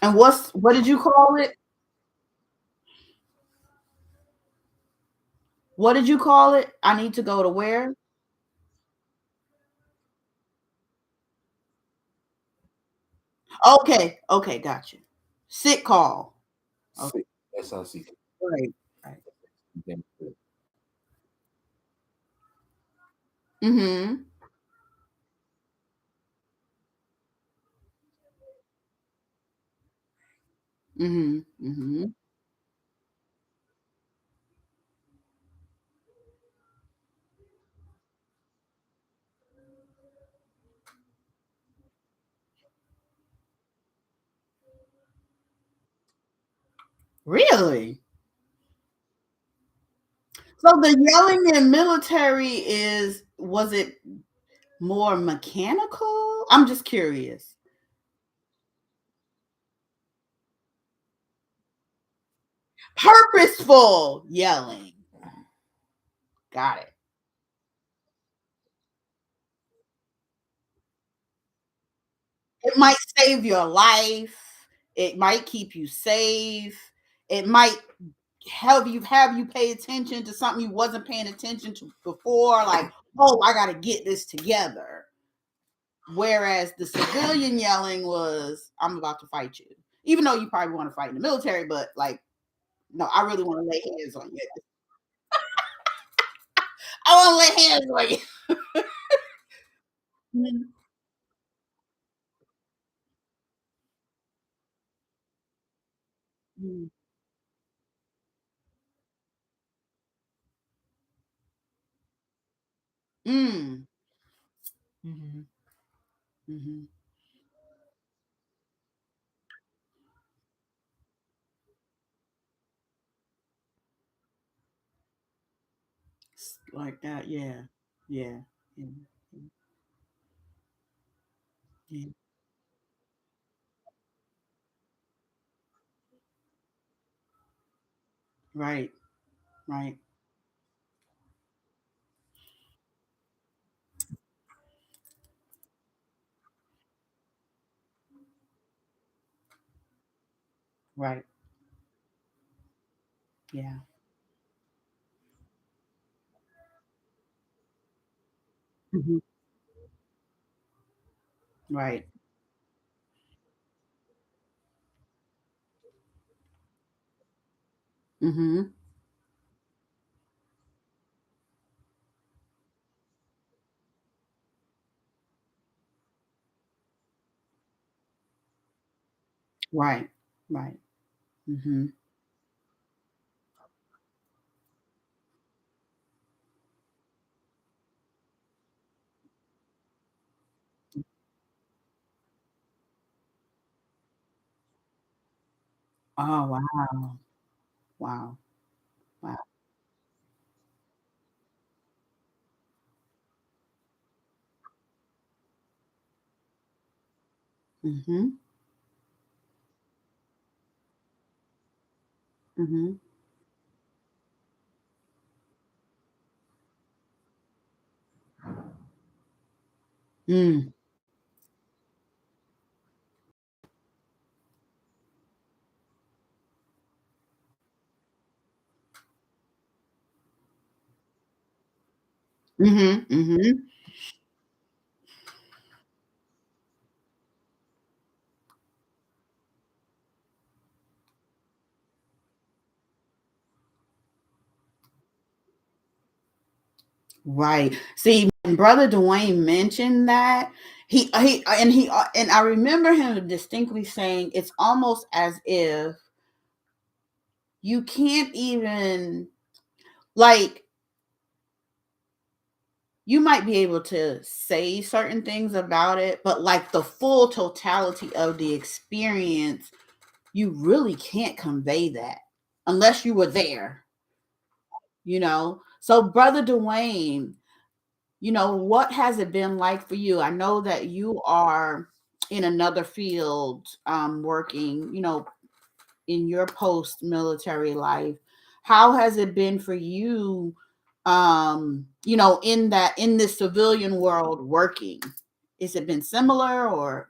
And what did you call it? What did you call it? I need to go to where? Okay. Okay. Got you. Sick call. Okay. Sick. SRC. Right. Right. Mhm. Mhm. Mhm. Really? So the yelling in military is was it more mechanical? I'm just curious. Purposeful yelling. Got it. It might save your life. It might keep you safe. It might have you pay attention to something you wasn't paying attention to before. Like, oh, I got to get this together. Whereas the civilian yelling was, I'm about to fight you. Even though you probably want to fight in the military, but like, no, I really want to lay hands on you. I want to lay hands on you. Mhm. Mm. Mm. Mm-hmm. Mm-hmm. Like that, yeah. Yeah. Yeah. Yeah. Right. Right. Right. Yeah. Mhm. Right. Mm-hmm. Right. Right. Mm-hmm. Oh wow. Wow. Wow. Mm-hmm. Mm-hmm. Mm. Mm-hmm. Mm-hmm. Right. See, when Brother Duane mentioned that, and I remember him distinctly saying it's almost as if you can't even, like, you might be able to say certain things about it, but like the full totality of the experience, you really can't convey that unless you were there, you know? So, Brother Dwayne, what has it been like for you? I know that you are in another field, working, in your post military life. How has it been for you, in this civilian world working? Has it been similar, or,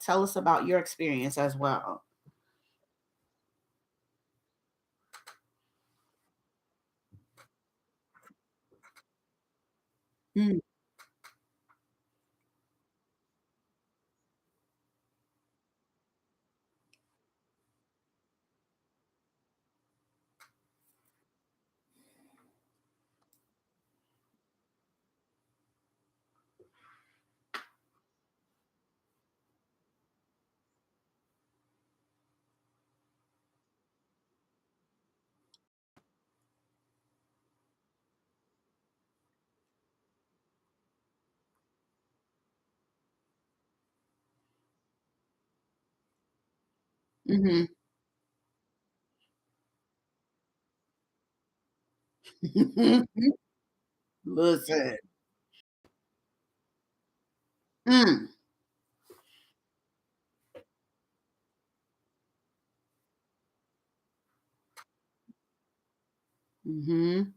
tell us about your experience as well? Mm. Mhm. Listen. Mm. Mhm.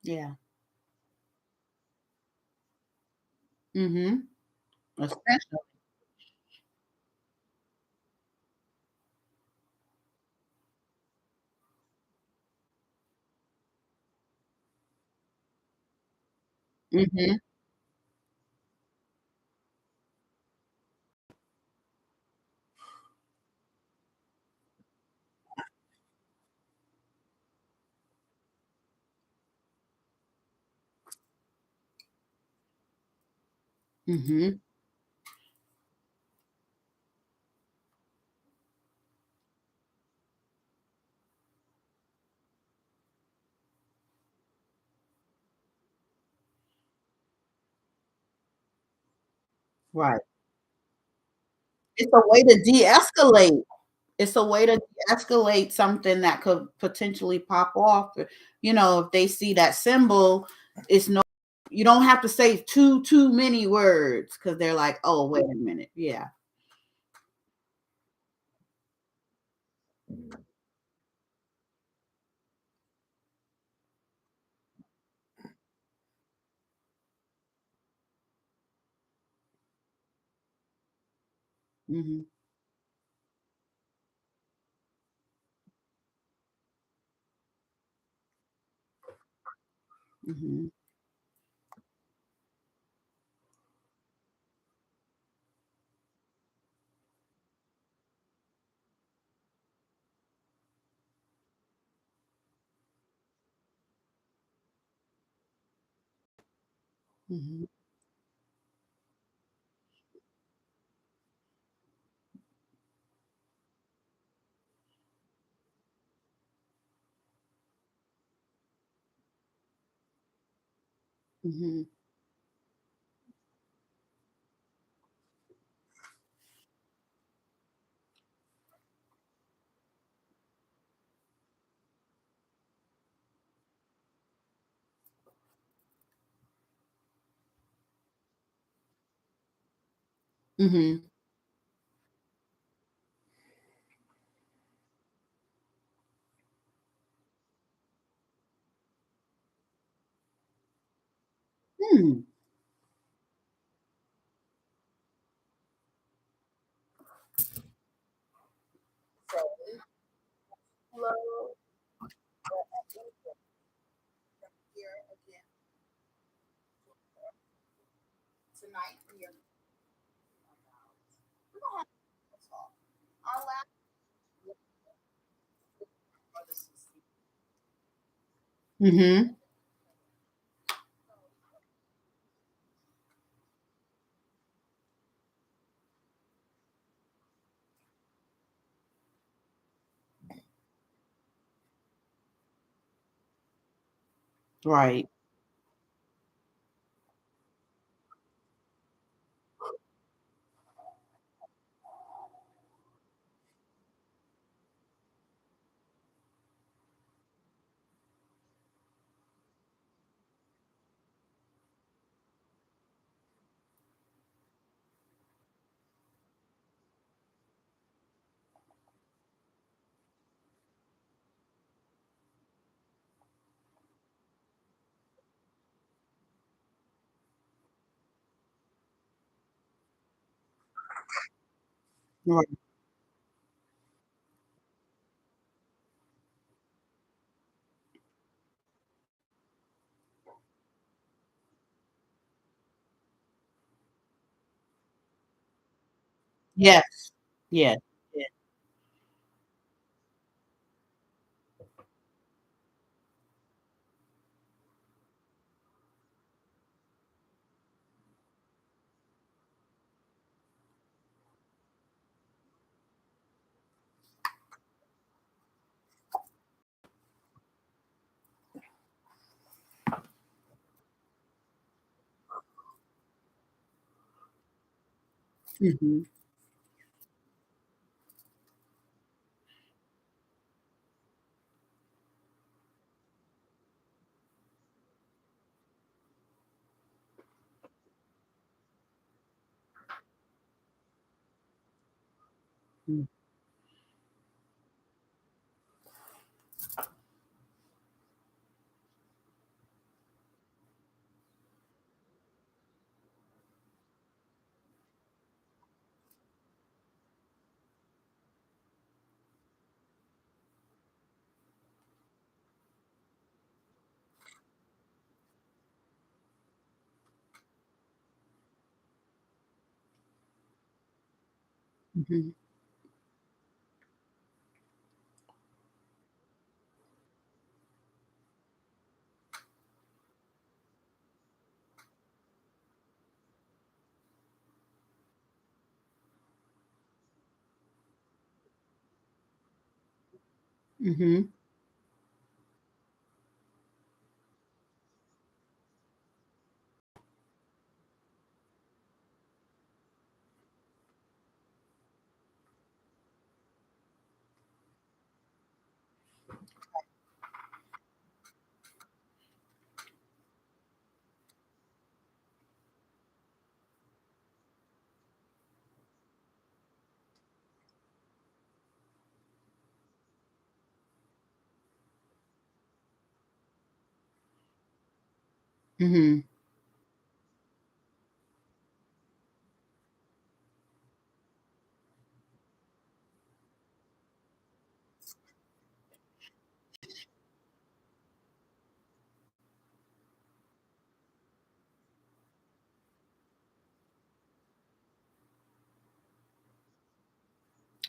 Yeah. Mm-hmm. Especially. Mm-hmm. Mm-hmm. Right. It's a way to de-escalate. It's a way to de-escalate something that could potentially pop off. If they see that symbol, it's no you don't have to say too many words because they're like, oh, wait a minute. Yeah. Mm-hmm. Mm-hmm. Mm-hmm. Mm-hmm. Mm-hmm. Hmm. So, hello, here again tonight. We don't have to talk. Our last Mm-hmm. Right. Right. Yes. Yes. Yes. Mm-hmm. Mhm. Mhm. Mhm.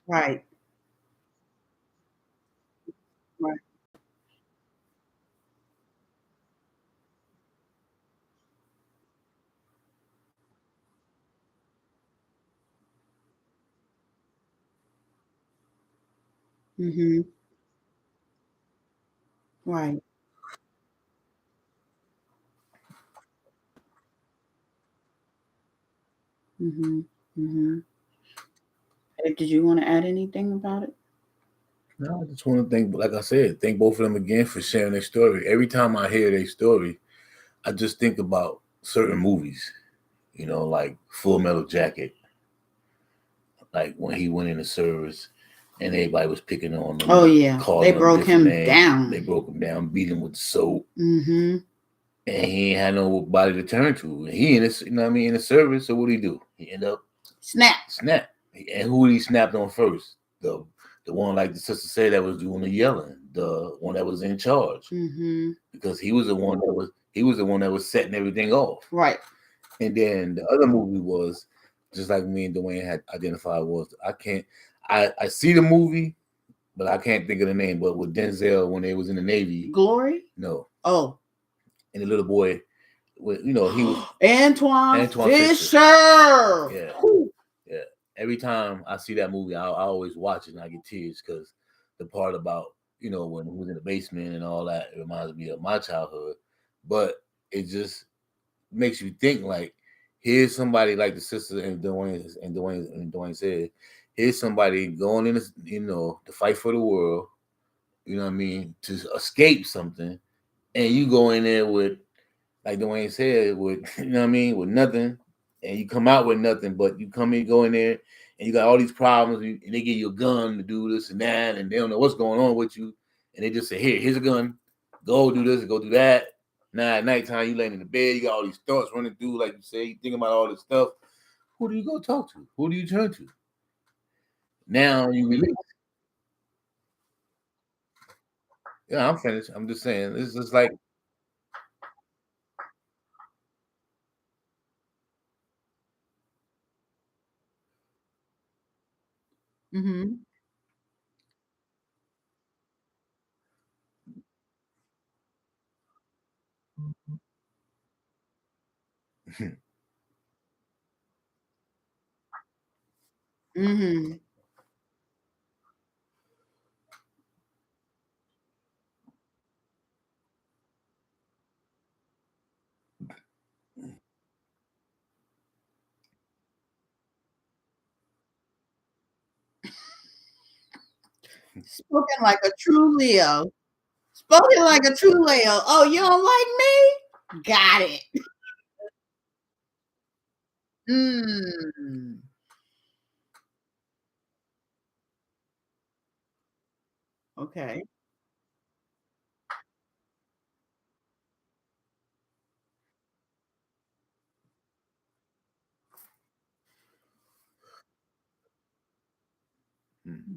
Right. Right. Mhm. Right. Mhm. Mhm. Hey, did you want to add anything about it? No, I just want to thank, like I said, thank both of them again for sharing their story. Every time I hear their story, I just think about certain movies, like Full Metal Jacket, like when he went into service and everybody was picking on him, Oh yeah, they calling him broke different him names. They down. broke him down, beat him with soap, Mhm. and he ain't had nobody to turn to. He in this, in the service. So what do he do? He end up Snap. snap. And who he snapped on first? The one, like the sister said, that was doing the yelling, the one that was in charge, Mhm. because he was the one that was setting everything off. Right. And then the other movie was just like me and Duane had identified was I see the movie, but I can't think of the name. But with Denzel when they was in the Navy, Glory. no, Oh. and the little boy, he was Antoine Antoine Fisher. Fisher. Yeah, Whew. yeah. Every time I see that movie, I always watch it and I get tears because the part about when he was in the basement and all that, it reminds me of my childhood. But it just makes you think like, here's somebody like the sister and Dwayne said, here's somebody going in, to fight for the world. You know what I mean? To escape something, and you go in there with, like Dwayne said, with with nothing, and you come out with nothing. But you go in there, and you got all these problems, and they give you a gun to do this and that, and they don't know what's going on with you, and they just say, here's a gun, go do this, go do that. Now at nighttime, you laying in the bed, you got all these thoughts running through, like you say, you thinking about all this stuff. Who do you go talk to? Who do you turn to? Now you release. Yeah, I'm finished. I'm just saying, it's just like, Mhm. Mhm. Spoken like a true Leo. Spoken like a true Leo. Oh, you don't like me? Got it. Mm. Okay.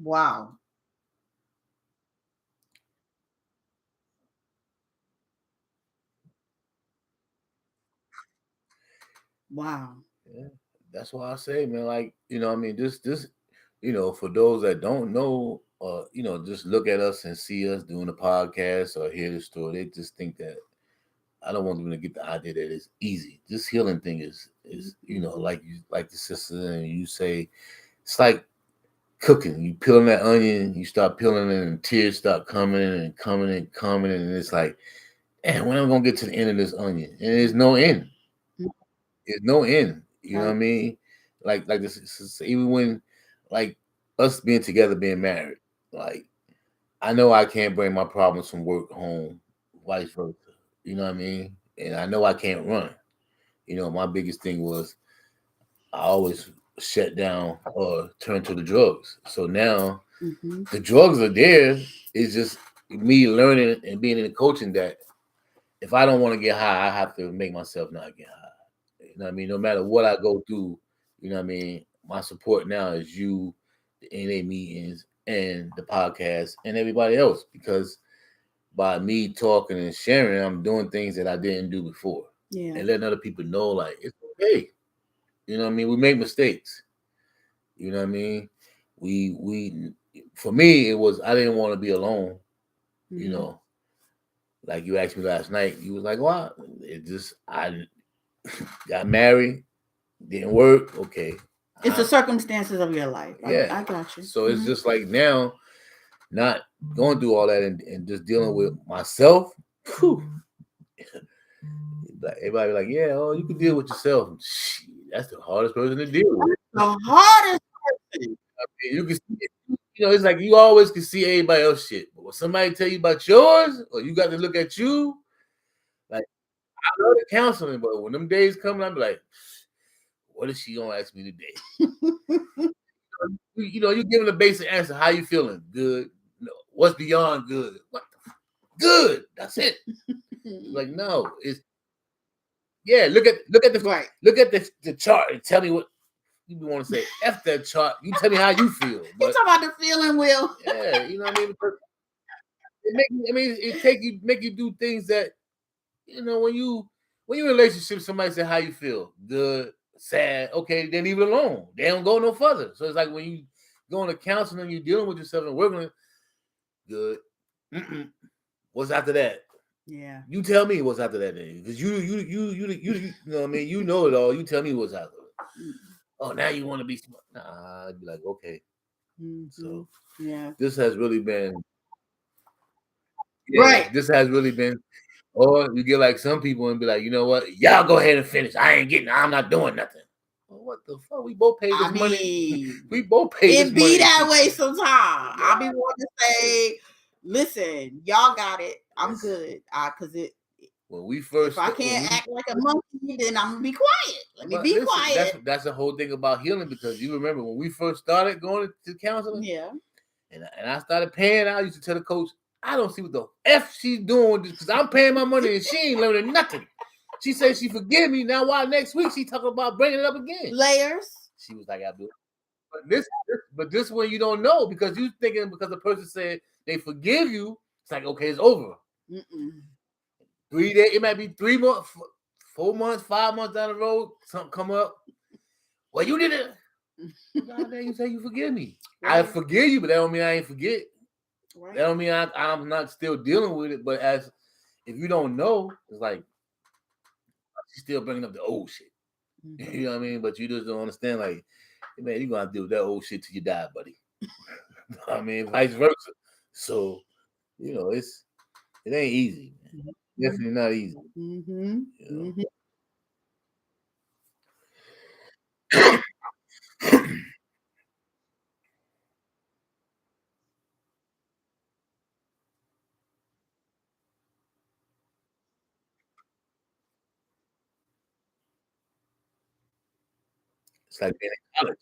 Wow. Wow. yeah, that's why I say, man, like, this For those that don't know, just look at us and see us doing the podcast or hear the story, they just think that I don't want them to get the idea that it's easy. This healing thing is like the sister and you say, it's like cooking. You peeling that onion, you start peeling it, and tears start coming and coming and coming, and it's like, man, when am I gonna get to the end of this onion? And there's no end. There's no end. You know what I mean? Like this even when like us being together, being married, like I know I can't bring my problems from work home, vice versa. You know what I mean? And I know I can't run. My biggest thing was I always shut down or turn to the drugs. So now the drugs are there. It's just me learning and being in the coaching that if I don't want to get high, I have to make myself not get high. You know what I mean? No matter what I go through, you know what I mean? My support now is you, the NA meetings, and the podcast, and everybody else. Because by me talking and sharing, I'm doing things that I didn't do before. Yeah. And letting other people know, like, it's okay. You know what I mean? We make mistakes. You know what I mean? We for me, it was I didn't want to be alone. You know, like you asked me last night, you was like, "What?" It just I got married, didn't work. Okay, it's the circumstances of your life. Yeah, I got you. So it's just like now, not going through all that and just dealing with myself. Whew, everybody be like, "Yeah, oh, you can deal with yourself." Shit, that's the hardest person to deal with. The hardest person. I mean, you can see it. It's like you always can see everybody else shit, but when somebody tell you about yours, or you got to look at you, like I love the counseling, but when them days come, I'm like, what is she gonna ask me today? You give them the basic answer. How you feeling? Good. No. What's beyond good? What? Good. That's it. Like no, it's Look at the look at the chart and tell me what you want to say. F that chart. You tell me how you feel. But, you talking about the feeling, Will? Yeah, you know what I mean. It make you do things that when you in a relationship, somebody say how you feel, good, sad, okay, then leave it alone. They don't go no further. So it's like when you go into counseling, you're dealing with yourself and working. Good. What's after that? Yeah. You tell me what's after that, because you know what I mean. You know it all. You tell me what's after it. Oh, now you want to be smart? Nah, I'd be like, okay. So this has really been right. This has really been. Or you get like some people and be like, you know what? Y'all go ahead and finish. I'm not doing nothing. Well, what the fuck? We both paid this money. We both paid this money. It be that way sometimes. I be wanting to say, listen, y'all got it. I'm good. Cause when we first, if I can't act like a monkey, then I'm gonna be quiet. Let me be quiet. That's the whole thing about healing, because you remember when we first started going to counseling. Yeah. And I started paying. I used to tell the coach, I don't see what the F she's doing because I'm paying my money and she ain't learning nothing. She said she forgive me. Now why next week she talking about bringing it up again? Layers. She was like, I do. But this one you don't know, because you thinking because the person said they forgive you, it's like, okay, it's over. 3 days, it might be 3 months, 4 months, 5 months down the road, something come up. Well, you did it. God damn, you say you forgive me. Right. I forgive you, but that don't mean I ain't forget. Right. That don't mean I'm not still dealing with it. But if you don't know, it's like she's still bringing up the old shit. You know what I mean? But you just don't understand. Like, man, you're gonna have to deal with that old shit till you die, buddy. I mean, vice versa. So, it ain't easy. Man. Definitely not easy. It's like being in college.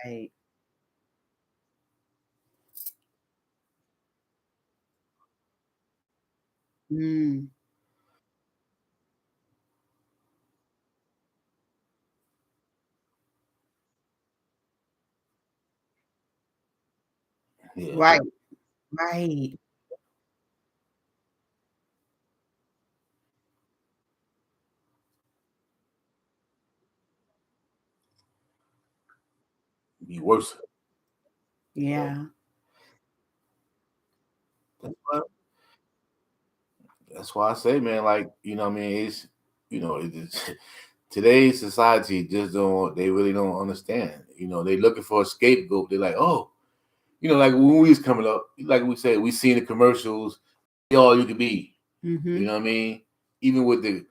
Right. Yeah. Right. Right. Be worse. Yeah. That's why, that's why I say, man, like, what I mean, it's, it's, today's society just don't, they really don't understand. They looking for a scapegoat. They're like, oh, like when we was coming up, like we said, we seen the commercials, be all you could be. You Mm-hmm. know what I mean? Even with the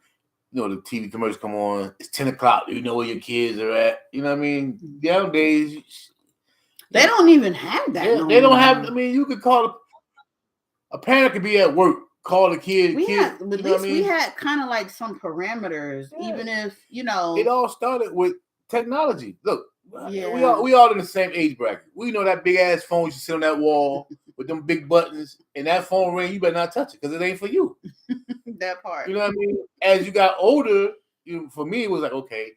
TV commercials come on, it's 10 o'clock, you know where your kids are at. You know what I mean? Nowadays, They don't even have that no they don't have, I more. mean, you could call a parent could be at work, call the kid, We kid, had, at you know what I least we mean? had kind of like some parameters, Yeah. even if, It all started with technology. Look, yeah. we all in the same age bracket. We know that big ass phone you sit on that wall with them big buttons, and that phone ring, you better not touch it because it ain't for you. That part. You know what I mean? As you got older, for me, it was like, okay,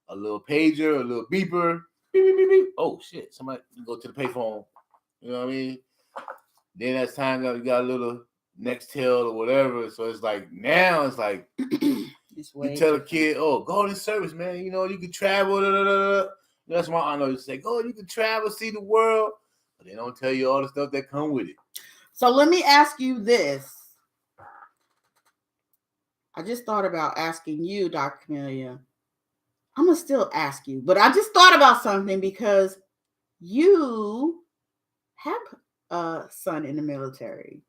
a little pager, a little beeper, beep, beep, beep, beep. Oh shit, somebody go to the payphone. You know what I mean? Then as time you got a little Nextel or whatever. So it's like now it's like It's you way tell a different. kid, oh, go to service, man. You can travel. Da, da, da, da. That's why I know you say, oh, you can travel, see the world. But they don't tell you all the stuff that come with it. So let me ask you this. I just thought about asking you, Dr. Camelia. I'm gonna still ask you, but I just thought about something because you have a son in the military.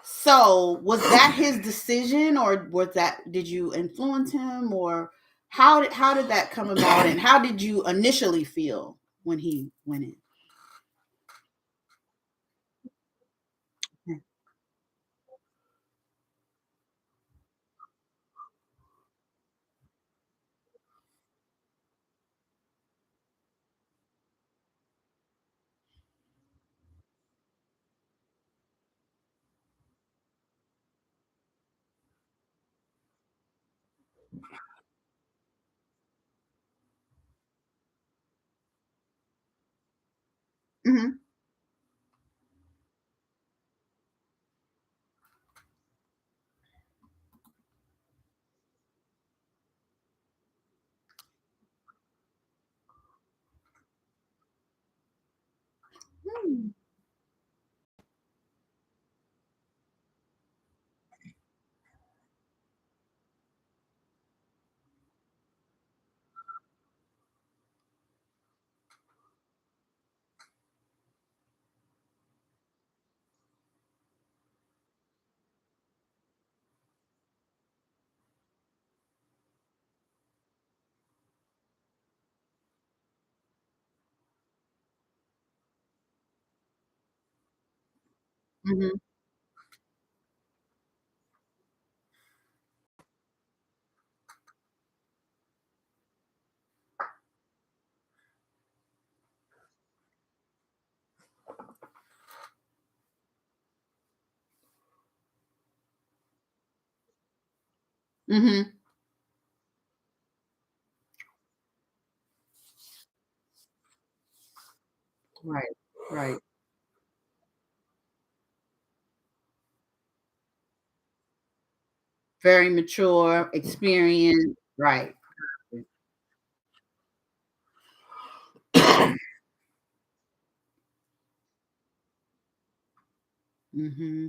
So was that his decision, or was that, did you influence him, or how did that come about, and how did you initially feel when he went in? Mm-hmm. Mm-hmm. Mm-hmm. Right. Right. Very mature, experienced. Right. Mm-hmm.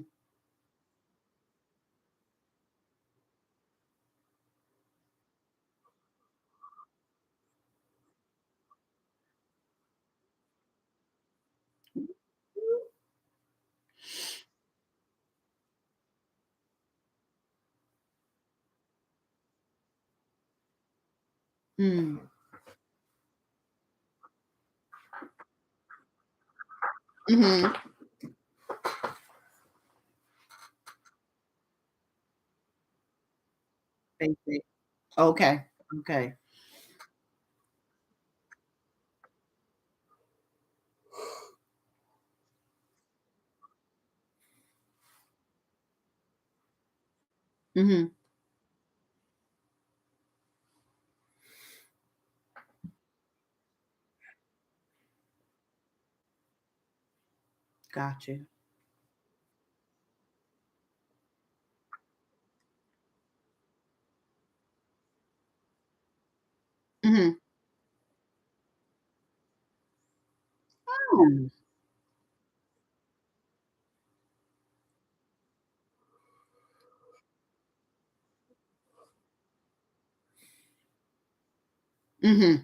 Mm. Mm-hmm. Basic. Okay. Okay. Mm-hmm. Got you. Mm-hmm. Oh. Mm-hmm.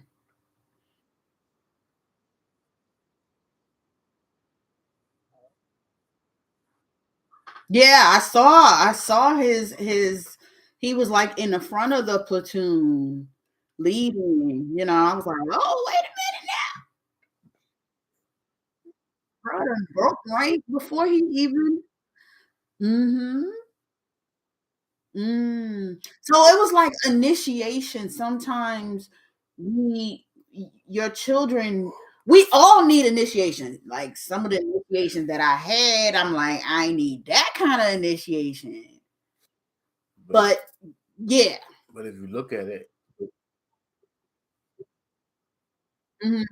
Yeah, I saw his he was like in the front of the platoon leading, I was like, oh, wait a minute, brother broke right before he even. Mm-hmm. So it was like initiation. Sometimes your children, we all need initiation. Like some of the initiation that I had, I'm like, I need that kind of initiation. But But yeah. but if you look at it, Mhm,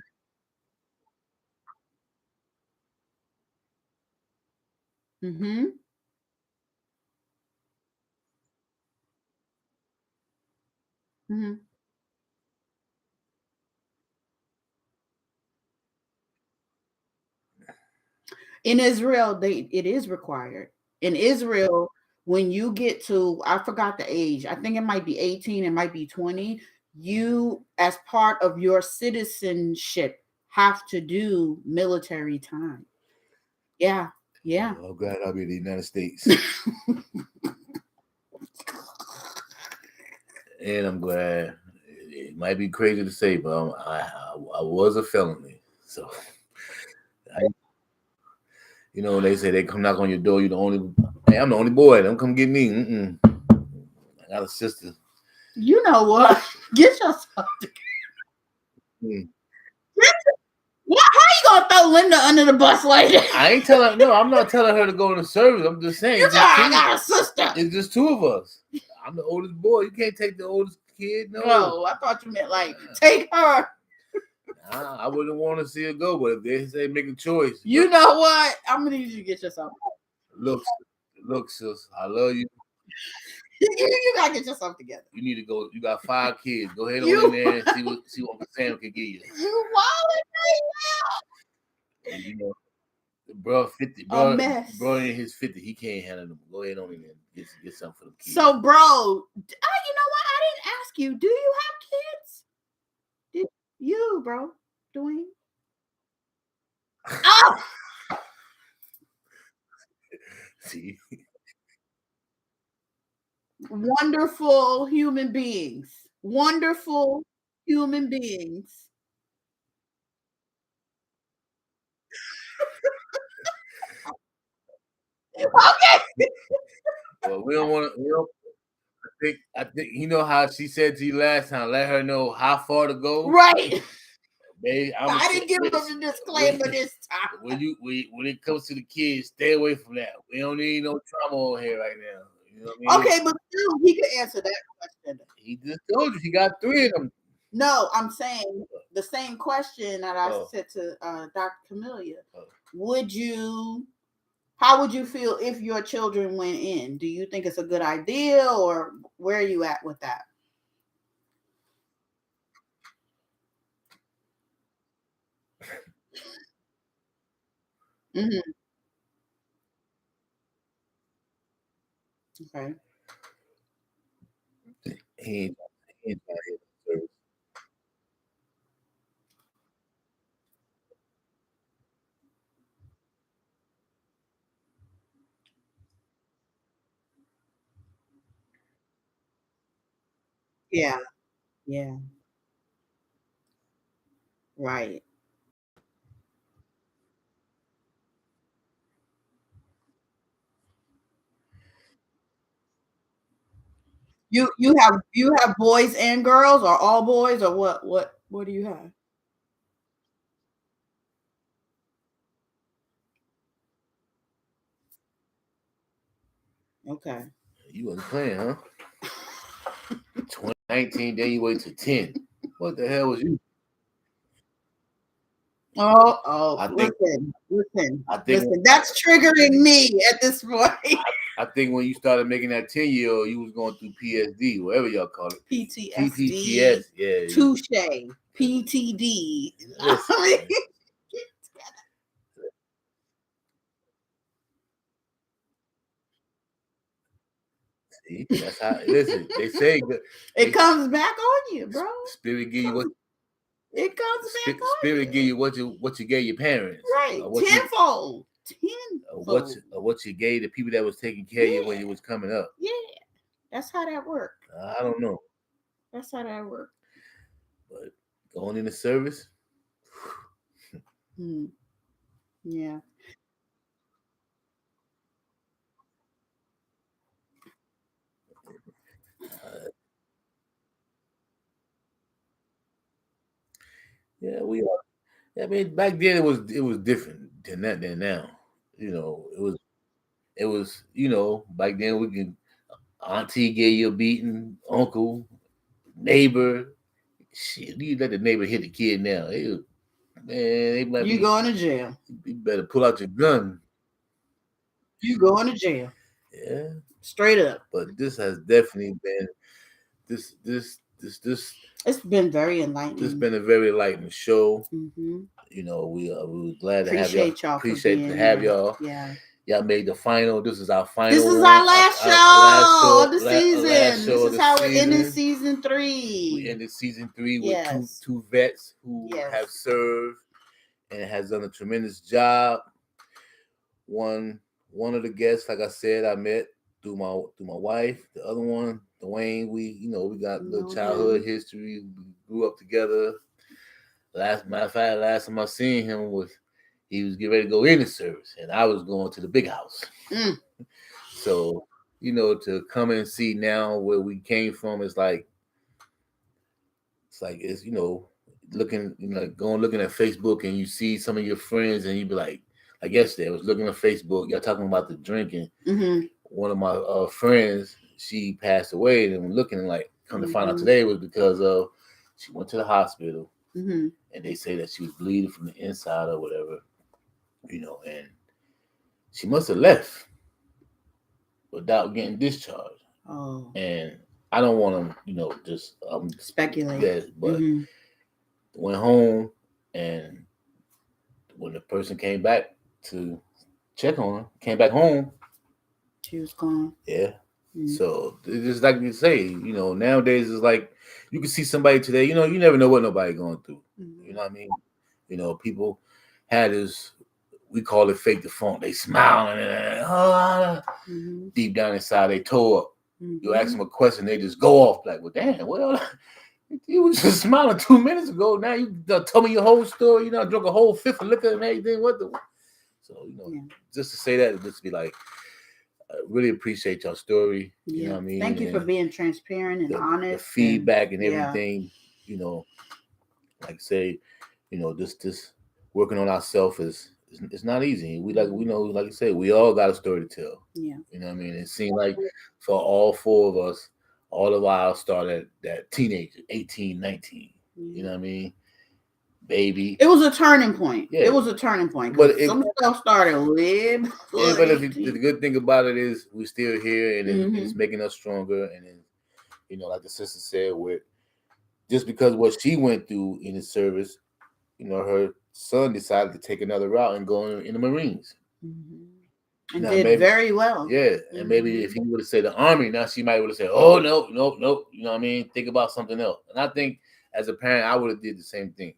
mhm, mhm. In Israel, it is required. In Israel, when you get to, I forgot the age, I think it might be 18, it might be 20, you, as part of your citizenship, have to do military time. Yeah, yeah. I'm glad I'll be in the United States, and I'm glad. It might be crazy to say, but I was a felony, so I, they say they come knock on your door. You're the only. Hey, I'm the only boy. Don't come get me. Mm-mm. I got a sister. You know what? Get yourself together. Mm. How you gonna throw Linda under the bus like that? I ain't telling. No, I'm not telling her to go into service. I'm just saying. You It's said just I two. got a sister. It's just two of us. I'm the oldest boy. You can't take the oldest kid. No. Oh, I thought you meant like take her. I wouldn't want to see her go, but if they say make a choice, You know what? I'm gonna need you to get yourself. look, look, sis, I love you. You gotta get yourself together. You need to go. You got 5 kids. Go ahead on You in there and see what Sam can give you. you wildin' And, bro, 50, right now. A bro, mess. in his 50, he can't handle them. Go ahead on in there and get something for them kids. So, bro, you know what? I didn't ask you. Do you have kids? Did you, bro, Dwayne? Oh, See, wonderful human beings. Wonderful human beings. Okay. well, we don't want to. We don't. I think how she said to you last time. Let her know how far to go. Right. Babe, I didn't give them the disclaimer this time. when it comes to the kids, stay away from that. We don't need no trauma on here right now. You know what I mean? Okay, but still, he could answer that question. He just told you he got 3 of them. No, I'm saying the same question that I Oh. said to Dr. Camelia. Oh. How would you feel if your children went in? Do you think it's a good idea, or where are you at with that? Hmm. Okay. He ain't trying to hit the service. Yeah. Yeah. Right. You have boys and girls, or all boys, or what do you have? Okay. You wasn't playing, huh? 2019, then you wait to 10. What the hell was you? Oh, I think I think listen. That's triggering me at this point. I think when you started making that 10-year-old, you was going through PSD, whatever y'all call it. PTSD, PTTS. Yeah. touche, PTD. Listen, I mean, see, that's how. Listen, they say it they comes back on you, bro. spirit give you what It comes back on spirit give you. you what you gave your parents, Right. Tenfold. Tenfold. what you gave the people that was taking care of you when you was coming up. Yeah. That's how that worked. I don't know, That's how that worked. but going in the service, Hmm. Yeah. uh, yeah, we are. I mean, back then it was different than now. It was back then we can auntie gave you a beating, uncle, neighbor. Shit, you let the neighbor hit the kid now. Man, they might You be. going to jail. You better pull out your gun. You going to jail. Yeah, Straight up. but this has definitely been this It's been very this enlightening. been a very enlightening show. Mm-hmm. We were glad to have y'all. Appreciate y'all for Appreciate to being have here. y'all. Yeah. Y'all made the final. This is our This final is one. our last Last show show. of the Last season. show This of is the how we're ending season. season We 3. ended season 3 with Yes. two vets who Yes. have served and has done a tremendous job. One of the guests, like I said, I met through my wife. The other one, Duane, we got a little childhood history. We grew up together. Matter of fact, last time I seen him was he was getting ready to go in the service, and I was going to the big house. Mm. So to come and see now where we came from is like it's looking going looking at Facebook and you see some of your friends and you be like yesterday I was looking at Facebook, y'all talking about the drinking. Mm-hmm. One of my friends, she passed away, and looking like come to find out today was because of she went to the hospital, and they say that she was bleeding from the inside or whatever, and she must have left without getting discharged. Oh. And I don't want to, just Speculate. Yes, but went home, and when the person came back to check on her, came back home, she was gone. Yeah. So it's just like you say, nowadays it's like you can see somebody today, you never know what nobody going through. You know what I mean? People had this, we call it fake the funk. They smiling and deep down inside they toe up. You ask them a question, they just go off like, well, damn, well, you was just smiling 2 minutes ago. Now you tell me your whole story. I drunk a whole fifth of liquor and everything. What the? So just to say that, just be like, I really appreciate your story. You know what I mean? Thank you for being transparent and honest. The feedback and everything. Like say, this working on ourselves is it's not easy. We like you say, we all got a story to tell. Yeah. You know what I mean? It seemed like for all 4 of us, all of ours started that teenager, 18, 19. You know what I mean? Baby. It was a turning point. Yeah. It was a turning point. But some stuff started way before. But the good thing about it is we're still here, and it's making us stronger. And then, like the sister said, just because what she went through in the service, her son decided to take another route and go in the Marines. And did very well. Yeah, and maybe if he would have said the Army, now she might would have said, "Oh no, no, no," you know what I mean? Think about something else. And I think as a parent, I would have did the same thing.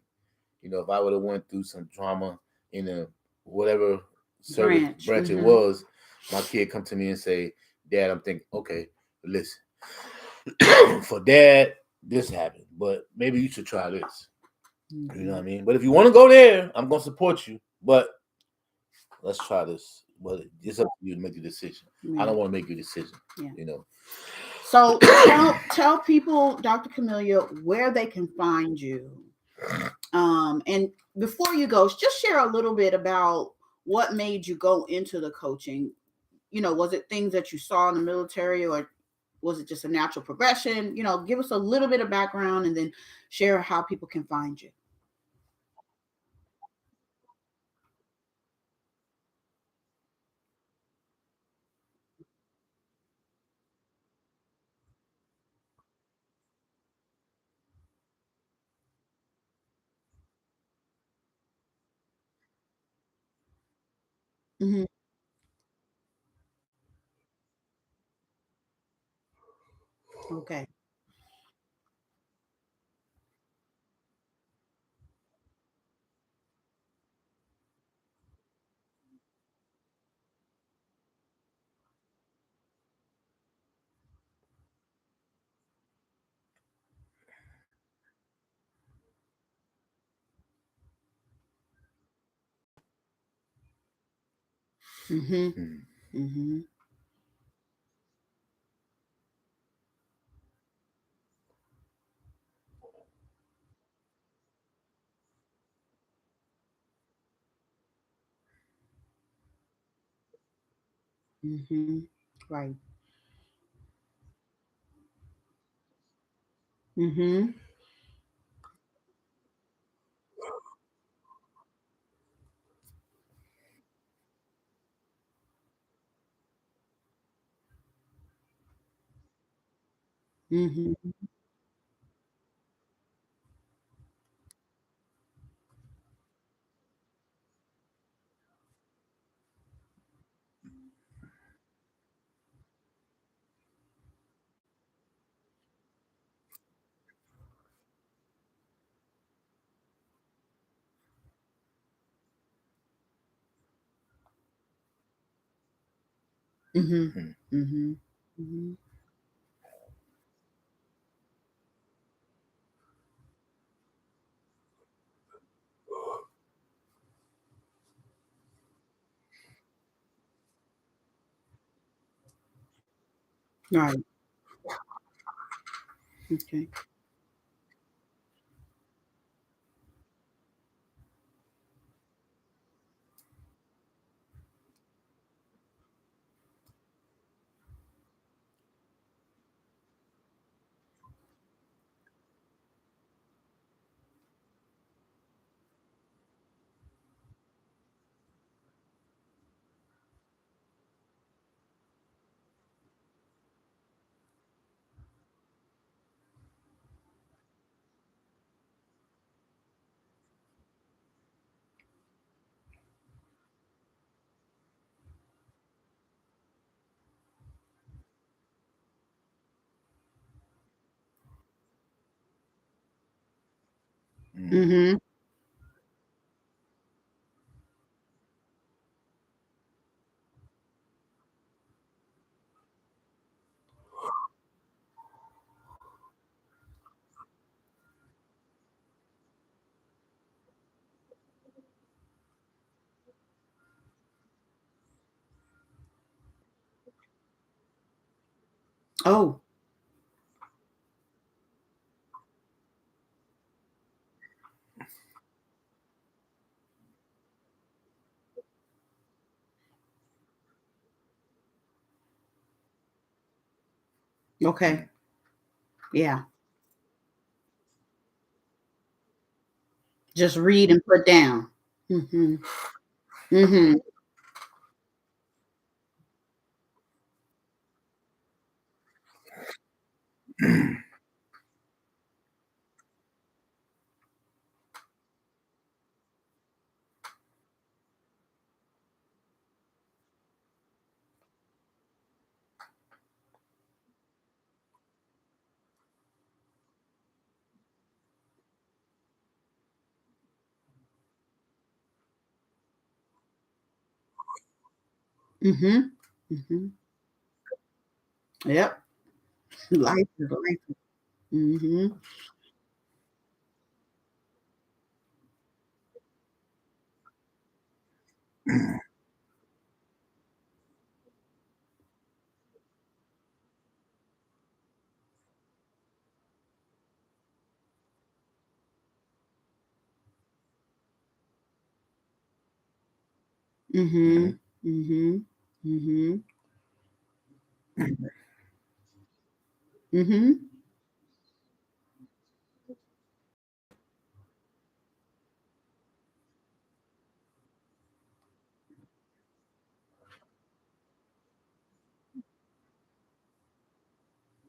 If I would have went through some trauma in a whatever service branch it was, my kid come to me and say, "Dad, I'm thinking, okay, listen, for Dad, this happened, but maybe you should try this." You know what I mean? But if you want to go there, I'm gonna support you. But let's try this. But it's up to you to make the decision. I don't want to make your decision. Yeah. So tell people, Dr. Camelia, where they can find you. And before you go, just share a little bit about what made you go into the coaching. Was it things that you saw in the military, or was it just a natural progression? Give us a little bit of background and then share how people can find you. Mhm. Okay. Mhm. Mm. Mhm. Mhm. Right. Mhm. Mhm. Mhm. Mm. Mhm. Mhm. Right. Okay. Mm. Mhm. Oh, okay. Mm. Yeah. Just read and put down. Mhm. Mhm. Mhm. Mhm. Yep. Life is life. Mhm. Mhm. Mhm. Mhm. Mhm. Mhm.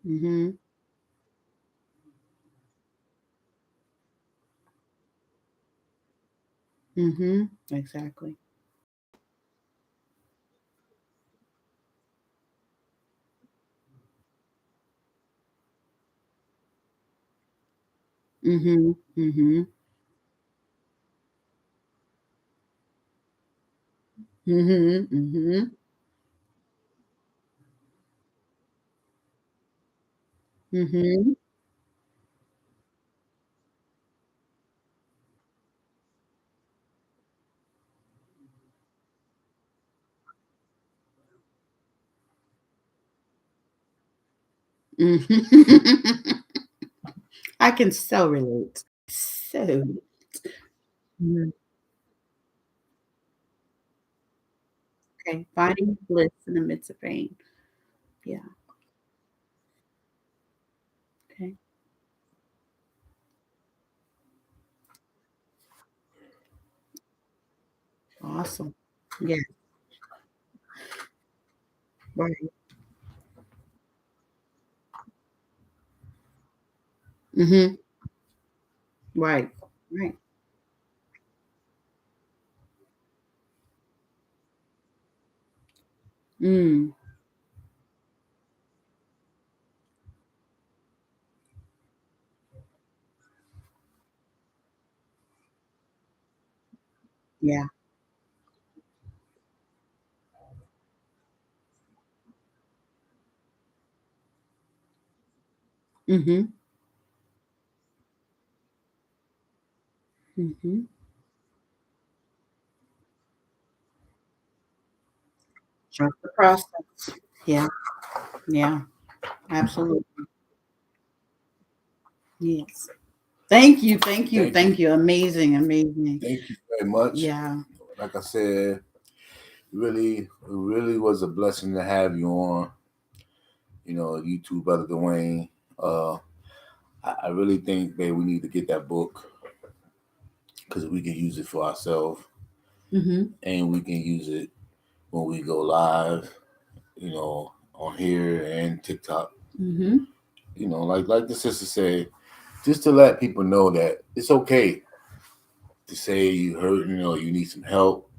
Mhm. Mhm. Exactly. Mm-hmm. Mm-hmm. Mm-hmm. Mm-hmm. Mm-hmm. Mm-hmm. I can so relate. So mhm. Okay. Finding bliss in the midst of pain. Yeah. Okay. Awesome. Yeah. Right. Mm-hmm. Right. Right. Mm. Yeah. Mm-hmm. Mm-hmm. Trust the process. Yeah. Yeah. Absolutely. Yes. Thank you. Thank you. Thank you. Thank you. Amazing. Amazing. Thank you very much. Yeah. Like I said, it really was a blessing to have you on. You too, brother Dwayne. Uh, I really think that we need to get that book because we can use it for ourselves Mm-hmm. and we can use it when we go live. On here and TikTok. Mm-hmm. Like the sister said, just to let people know that it's okay to say you hurt. You need some help.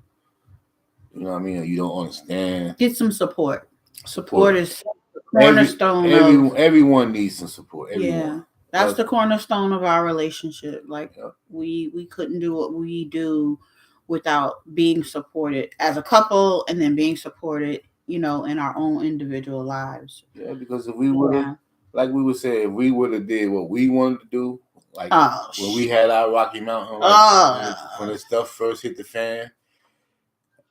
You know what I mean? Or you don't understand. Get some support. Support Support. is the cornerstone of Everyone needs some support. Everyone. yeah. That's But the cornerstone of our relationship. Like yeah, we couldn't do what we do without being supported as a couple and then being supported, in our own individual lives. yeah, because if we would have, Yeah. like we would say, if we would have did what we wanted to do, like Oh, when we had our Rocky Mountain, like when oh, the stuff first hit the fan,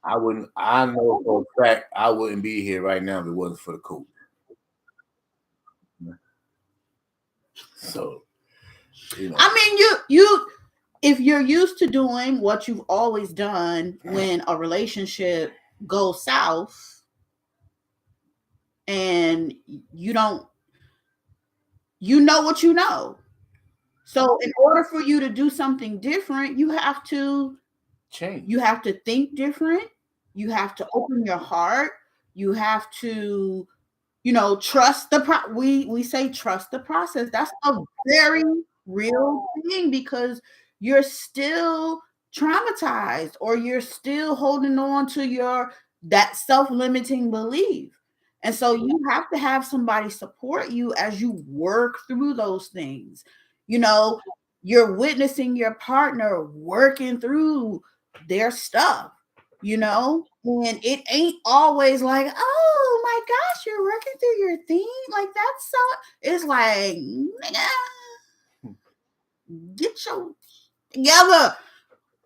I wouldn't. I know for a fact I wouldn't be here right now if it wasn't for the coach. So you know, I mean, you if you're used to doing what you've always done when a relationship goes south and you don't you know what you know. So in order for you to do something different, change. you have to think different. You have to open your heart. You have to trust we say trust the process. That's a very real thing because you're still traumatized or you're still holding on to your that self-limiting belief. And so you have to have somebody support you as you work through those things. You know, you're witnessing your partner working through their stuff, and it ain't always like, oh my gosh, you're working through your thing. Like that's so it's like, nigga, get your together.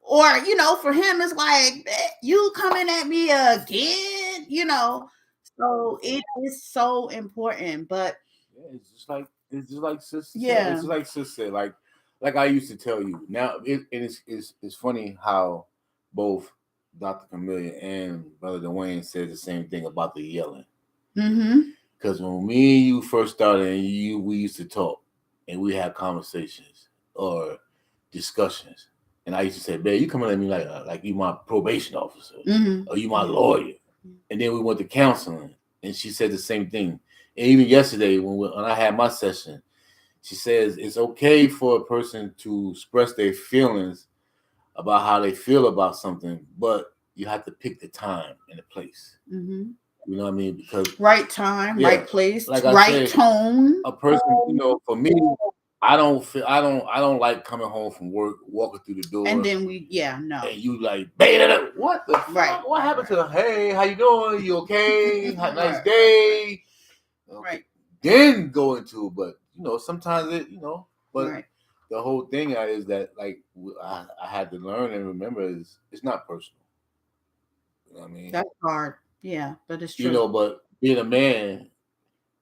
Or, for him it's like, you coming at me again. So it is so important. But Yeah, it's just like sis said. It's yeah. just like sis said. Like I used to tell you. Now it's funny how both Dr. Camelia and Brother Dwayne said the same thing about the yelling. Mm-hmm. Because when me and you first started, and we used to talk, and we had conversations or discussions, and I used to say, "Babe, you coming at me like you my probation officer, Mm-hmm. or you my Yeah. lawyer." And then we went to counseling, and she said the same thing. And even yesterday, when I had my session, she says it's okay for a person to express their feelings about how they feel about something, but you have to pick the time and the place. Mm-hmm. You know what I mean? Because Right time, yeah, right place, like I right say, tone. a person, for me. I don't like coming home from work, walking through the door, and then no. and you like, what the fuck? Right. What happened to? Hey, how you doing? You okay? Nice Right. day. Okay. Right. Then go into, but sometimes but Right. the whole thing is that like I had to learn and remember is it's not personal. You know what I mean? That's hard. Yeah, but it's true. But being a man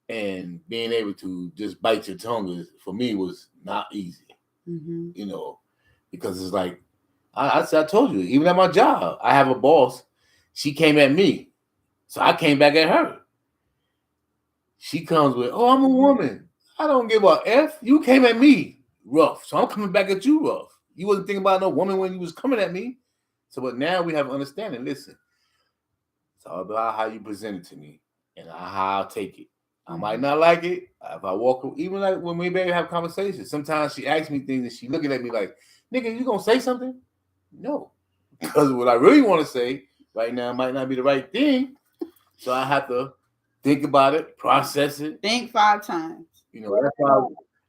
and being able to just bite your tongue is for me was not easy. Mm-hmm. Because it's like I told you, even at my job, I have a boss. She came at me, so I came back at her. She comes with, "Oh, I'm a woman. I don't give a f. You came at me rough, so I'm coming back at you rough. You wasn't thinking about no woman when you was coming at me. So, but now we have understanding. Listen, it's all about how you present it to me and how I'll take it. I might not like it. If I walk, even like when we maybe have conversations, sometimes she asks me things and she looking at me like, nigga, you gonna say something? No. Because what I really want to say right now might not be the right thing. So I have to think about it, process it. Think 5 times.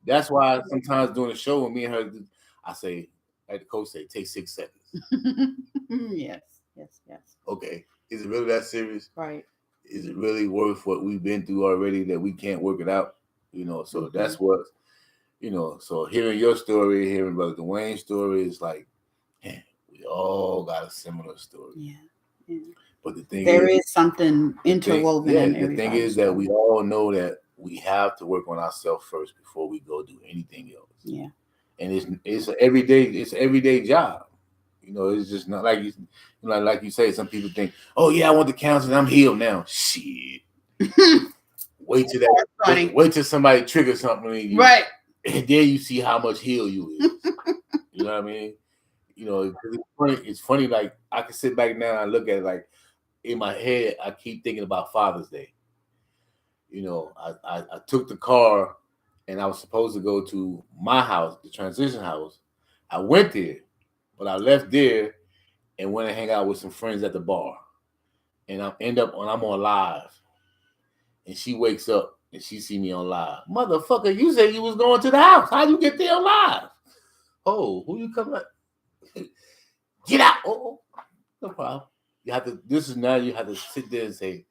That's why sometimes during the show with me and her, I say, like the coach say, take 6 seconds. Yes. Okay. Is it really that serious? Right. Is it really worth what we've been through already that we can't work it out? So that's what, so hearing your story, hearing Brother Duane's story is like, man, we all got a similar story. Yeah. But the thing there is something interwoven in the thing is that we all know that we have to work on ourselves first before we go do anything else. Yeah. And it's an everyday job. It's just not like like you say, some people think, oh yeah, I went to counseling, I'm healed now. Shit. Wait till somebody triggers something in you. Right. And then you see how much healed you is. You know what I mean? It's funny, like I can sit back now and I look at it like in my head, I keep thinking about Father's Day. I took the car and I was supposed to go to my house, the transition house. I went there, but I left there and went and hang out with some friends at the bar. And I'm on live. And she wakes up and she see me on live. Motherfucker, you said you was going to the house. How'd you get there on live? Oh, who you coming at? Get out. Oh, no problem. You have to sit there and say,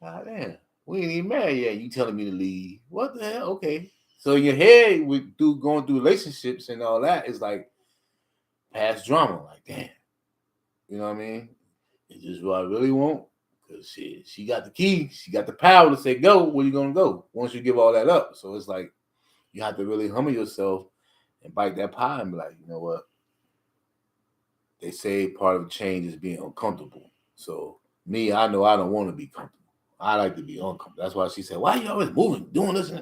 God damn, we ain't even married yet. You telling me to leave. What the hell? Okay. So in your head, going through relationships and all that, is like past drama. Like, damn. You know what I mean? Is this what I really want? Because she got the key. She got the power to say, go. Where you going to go? Once you give all that up. So it's like, you have to really humble yourself and bite that pie and be like, you know what? They say part of change is being uncomfortable. So me, I know I don't want to be comfortable. I like to be uncomfortable. That's why she said, why are you always moving, doing this? Well,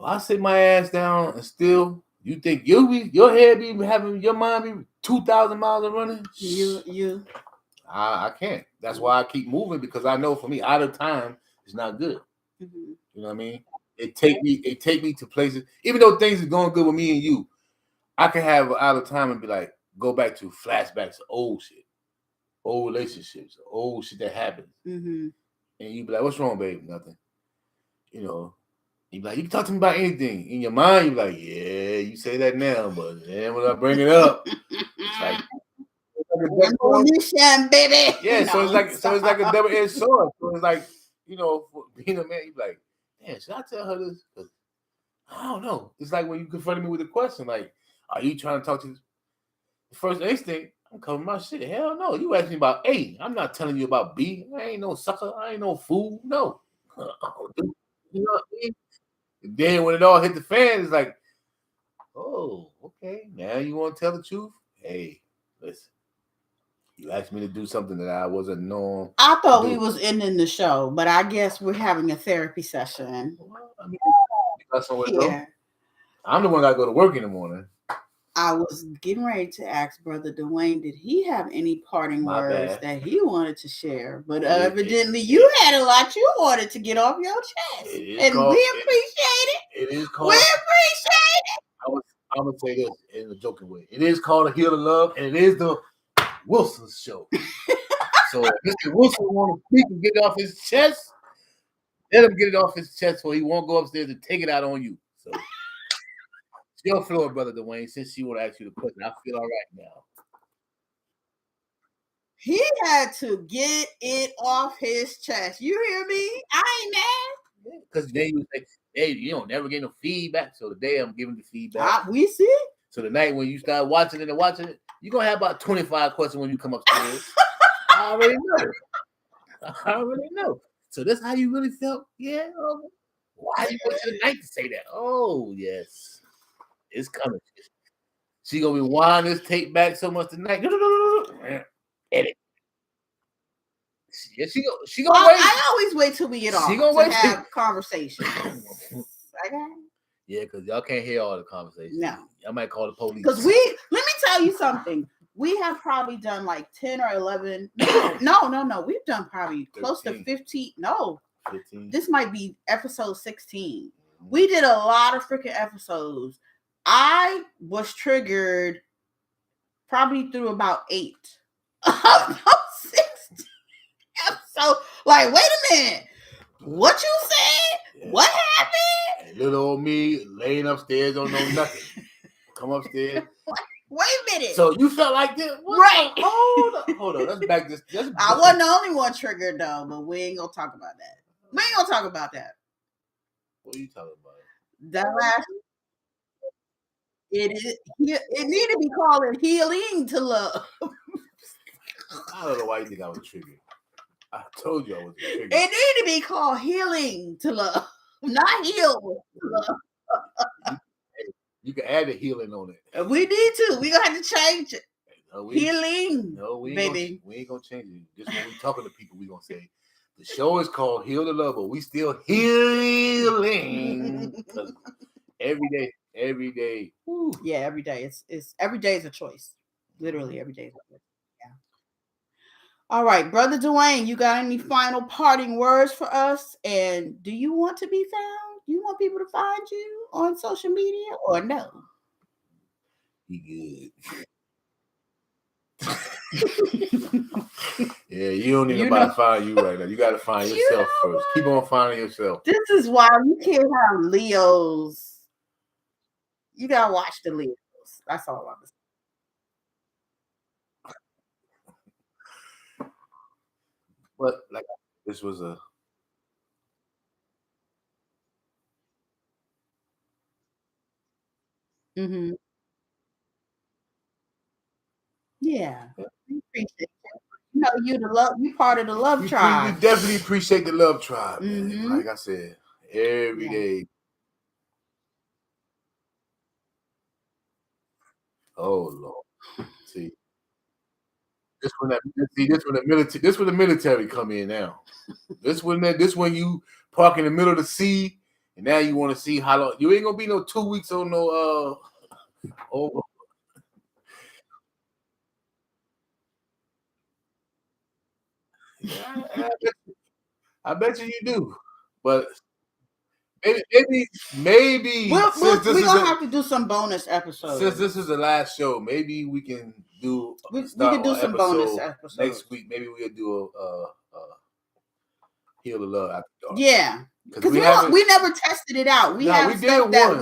I sit my ass down and still, you think your head be having, your mind be 2,000 miles of running? I can't. That's why I keep moving, because I know for me, out of time is not good. Mm-hmm. You know what I mean? It take me to places, even though things are going good with me and you, I can have out of time and be like, go back to flashbacks of old shit, old relationships, old shit that happened. Mm-hmm. And you be like, what's wrong, babe? Nothing. You be like, you can talk to me about anything. In your mind, you be like, yeah, you say that now, but then when I bring it up, it's like, baby. Yeah, so it's like a double-edged sword. So it's like, for being a man, you be like, damn, should I tell her this? Because I don't know. It's like when you confronted me with a question, like, are you trying to talk to this? The first instinct, I'm covering my shit. Hell no. You asked me about A. I'm not telling you about B. I ain't no sucker. I ain't no fool. No. You know what I mean? And then when it all hit the fan, it's like, oh, okay. Now you want to tell the truth? Hey, listen. You asked me to do something that I wasn't known. I thought we was ending the show, but I guess we're having a therapy session. Well, I mean, you got somewhere to go. I'm the one that got to go to work in the morning. I was getting ready to ask Brother Duane, did he have any parting words that he wanted to share? But evidently you had a lot you wanted to get off your chest. And we appreciate it. It is called. We appreciate it. I'm going to say this in a joking way. It is called A Heal to Love, and it is the Wilson's show. So if Mr. Wilson want to speak and get it off his chest, let him get it off his chest so he won't go upstairs and take it out on you. So your floor, brother Duane. Since she want to ask you the question, I feel all right now. He had to get it off his chest. You hear me? I ain't mad. Because then you say, hey, you don't never get no feedback. So today I'm giving the feedback. We see. So tonight when you start watching it, you're gonna have about 25 questions when you come upstairs. I already know. So that's how you really felt? Yeah. Why you wait till the night to say that? Oh, yes. It's coming. She gonna be winding this tape back so much tonight. Edit. Yeah, she gonna wait. I always wait till we get off. She gonna wait to have conversations. Okay. Yeah, because y'all can't hear all the conversations. No. Y'all might call the police. Because let me tell you something. We have probably done like 10 or 11. No. We've done probably 13. Close to 15. No. 15. This might be episode 16. Mm-hmm. We did a lot of freaking episodes. I was triggered probably through about 8 of those 16 episodes. Like, wait a minute. What you said? Yeah. What happened? And little old me laying upstairs, don't know nothing. Come upstairs. Wait a minute. So you felt like this? What? Right. Hold on. Let's back this. I wasn't the only one triggered though, but we ain't gonna talk about that. We ain't gonna talk about that. What are you talking about? That last. It need to be called healing to love. I don't know why you think I was triggered. I told you I was triggered. It need to be called healing to love, not heal to love. You can add a healing on it. We need to. We gonna have to change it. No, healing. No, we ain't gonna change it. Just when we talking to people, we gonna say the show is called Heal the Love, but we still healing. Every day. Whew. Yeah, every day. It's every day is a choice. Literally every day is a choice. Yeah. All right, Brother Duane, you got any final parting words for us? And do you want to be found? You want people to find you on social media or no? Be good. Yeah, you don't need nobody to find you right now. You got to find yourself first. Keep on finding yourself. This is why you can't have Leos. You got to watch the Leos. That's all I'm saying. But like this was a mm-hmm. Yeah. We appreciate it. You know, you part of the love tribe. We definitely appreciate the love tribe. Mm-hmm. Like I said, every day. Oh Lord. See. This when the military come in now. This when you park in the middle of the sea, and now you want to see how long. You ain't gonna be no 2 weeks on no over. Yeah, I bet you do, but maybe we're gonna have to do some bonus episodes. Since this is the last show, maybe we can do some bonus episodes next week. Maybe we'll do a Heal the Love After Dark. Yeah, because we never tested it out. We did one. No,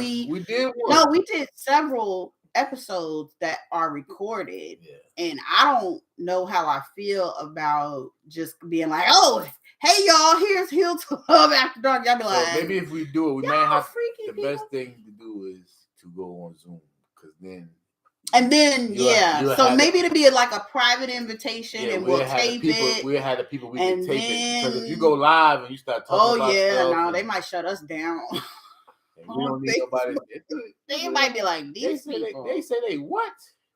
we did several episodes that are recorded, and I don't know how I feel about just being like, oh, hey y'all, here's Heal to Love After Dark. Y'all be like, so maybe if we do it, we might have the best thing to do is to go on Zoom, because then so maybe it'll be like a private invitation, and we'll tape it. We'll have the people we can tape it, because if you go live and you start talking about stuff, they might shut us down. We don't need nobody. They might be like, these people. They say they what?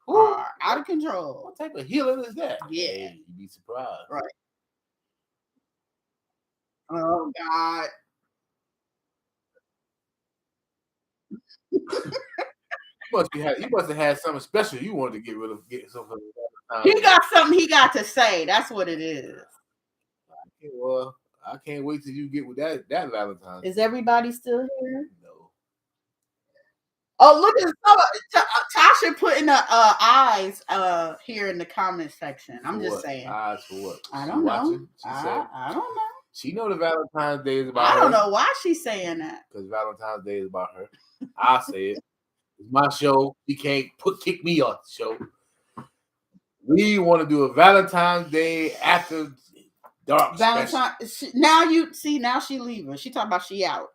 Are out of control. What type of healing is that? Yeah, hey, you'd be surprised. Right. Oh God. You must have had something special you wanted to get something. He got something he got to say. That's what it is. Well, I can't wait till you get with that Valentine's. Is everybody still here? No. Oh, look at Tasha putting the eyes here in the comment section. I'm just saying. Eyes for what? I don't know. I don't know. She know the Valentine's Day is about her. I don't know why she's saying that. Because Valentine's Day is about her. I'll say it. It's my show. You can't kick me off the show. We want to do a Valentine's Day after dark Valentine. Now you see. Now she leaving. She talking about she out.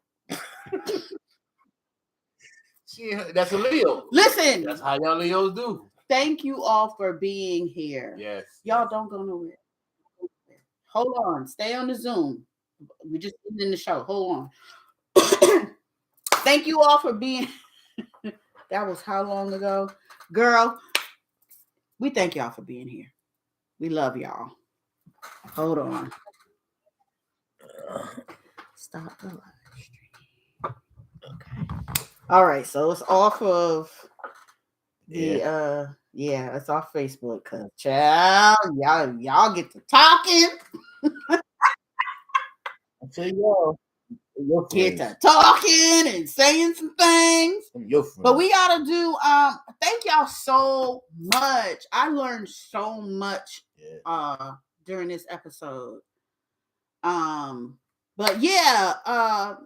That's a Leo. Listen. That's how y'all Leos do. Thank you all for being here. Yes. Y'all don't go nowhere. Hold on. Stay on the Zoom. We just in the show. Hold on. Thank you all for being. That was how long ago? Girl, we thank y'all for being here. We love y'all. Hold on. Stop the live stream. Okay. All right. So it's off of the yeah, it's off Facebook. Cause child, y'all get to talking. I tell y'all. Get to talking and saying some things. But we gotta do thank y'all so much. I learned so much during this episode. But yeah, I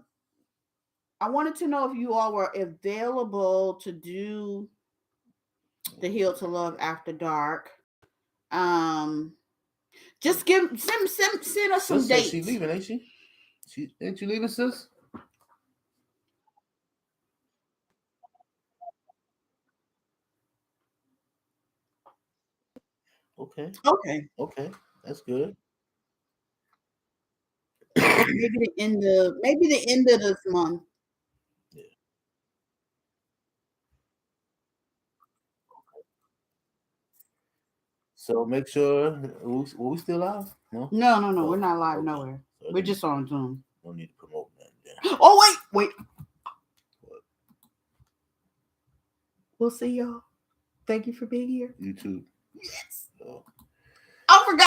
wanted to know if you all were available to do the Heal to Love After Dark. Just send us some dates. She's leaving, ain't she? Ain't you leaving, sis? Okay. That's good. Maybe the end of this month. Yeah. So make sure we still live? No, we're not live nowhere. So we're just on Zoom. No need to promote that. Yeah. Oh wait. What? We'll see y'all. Thank you for being here. You too. Yes. I forgot.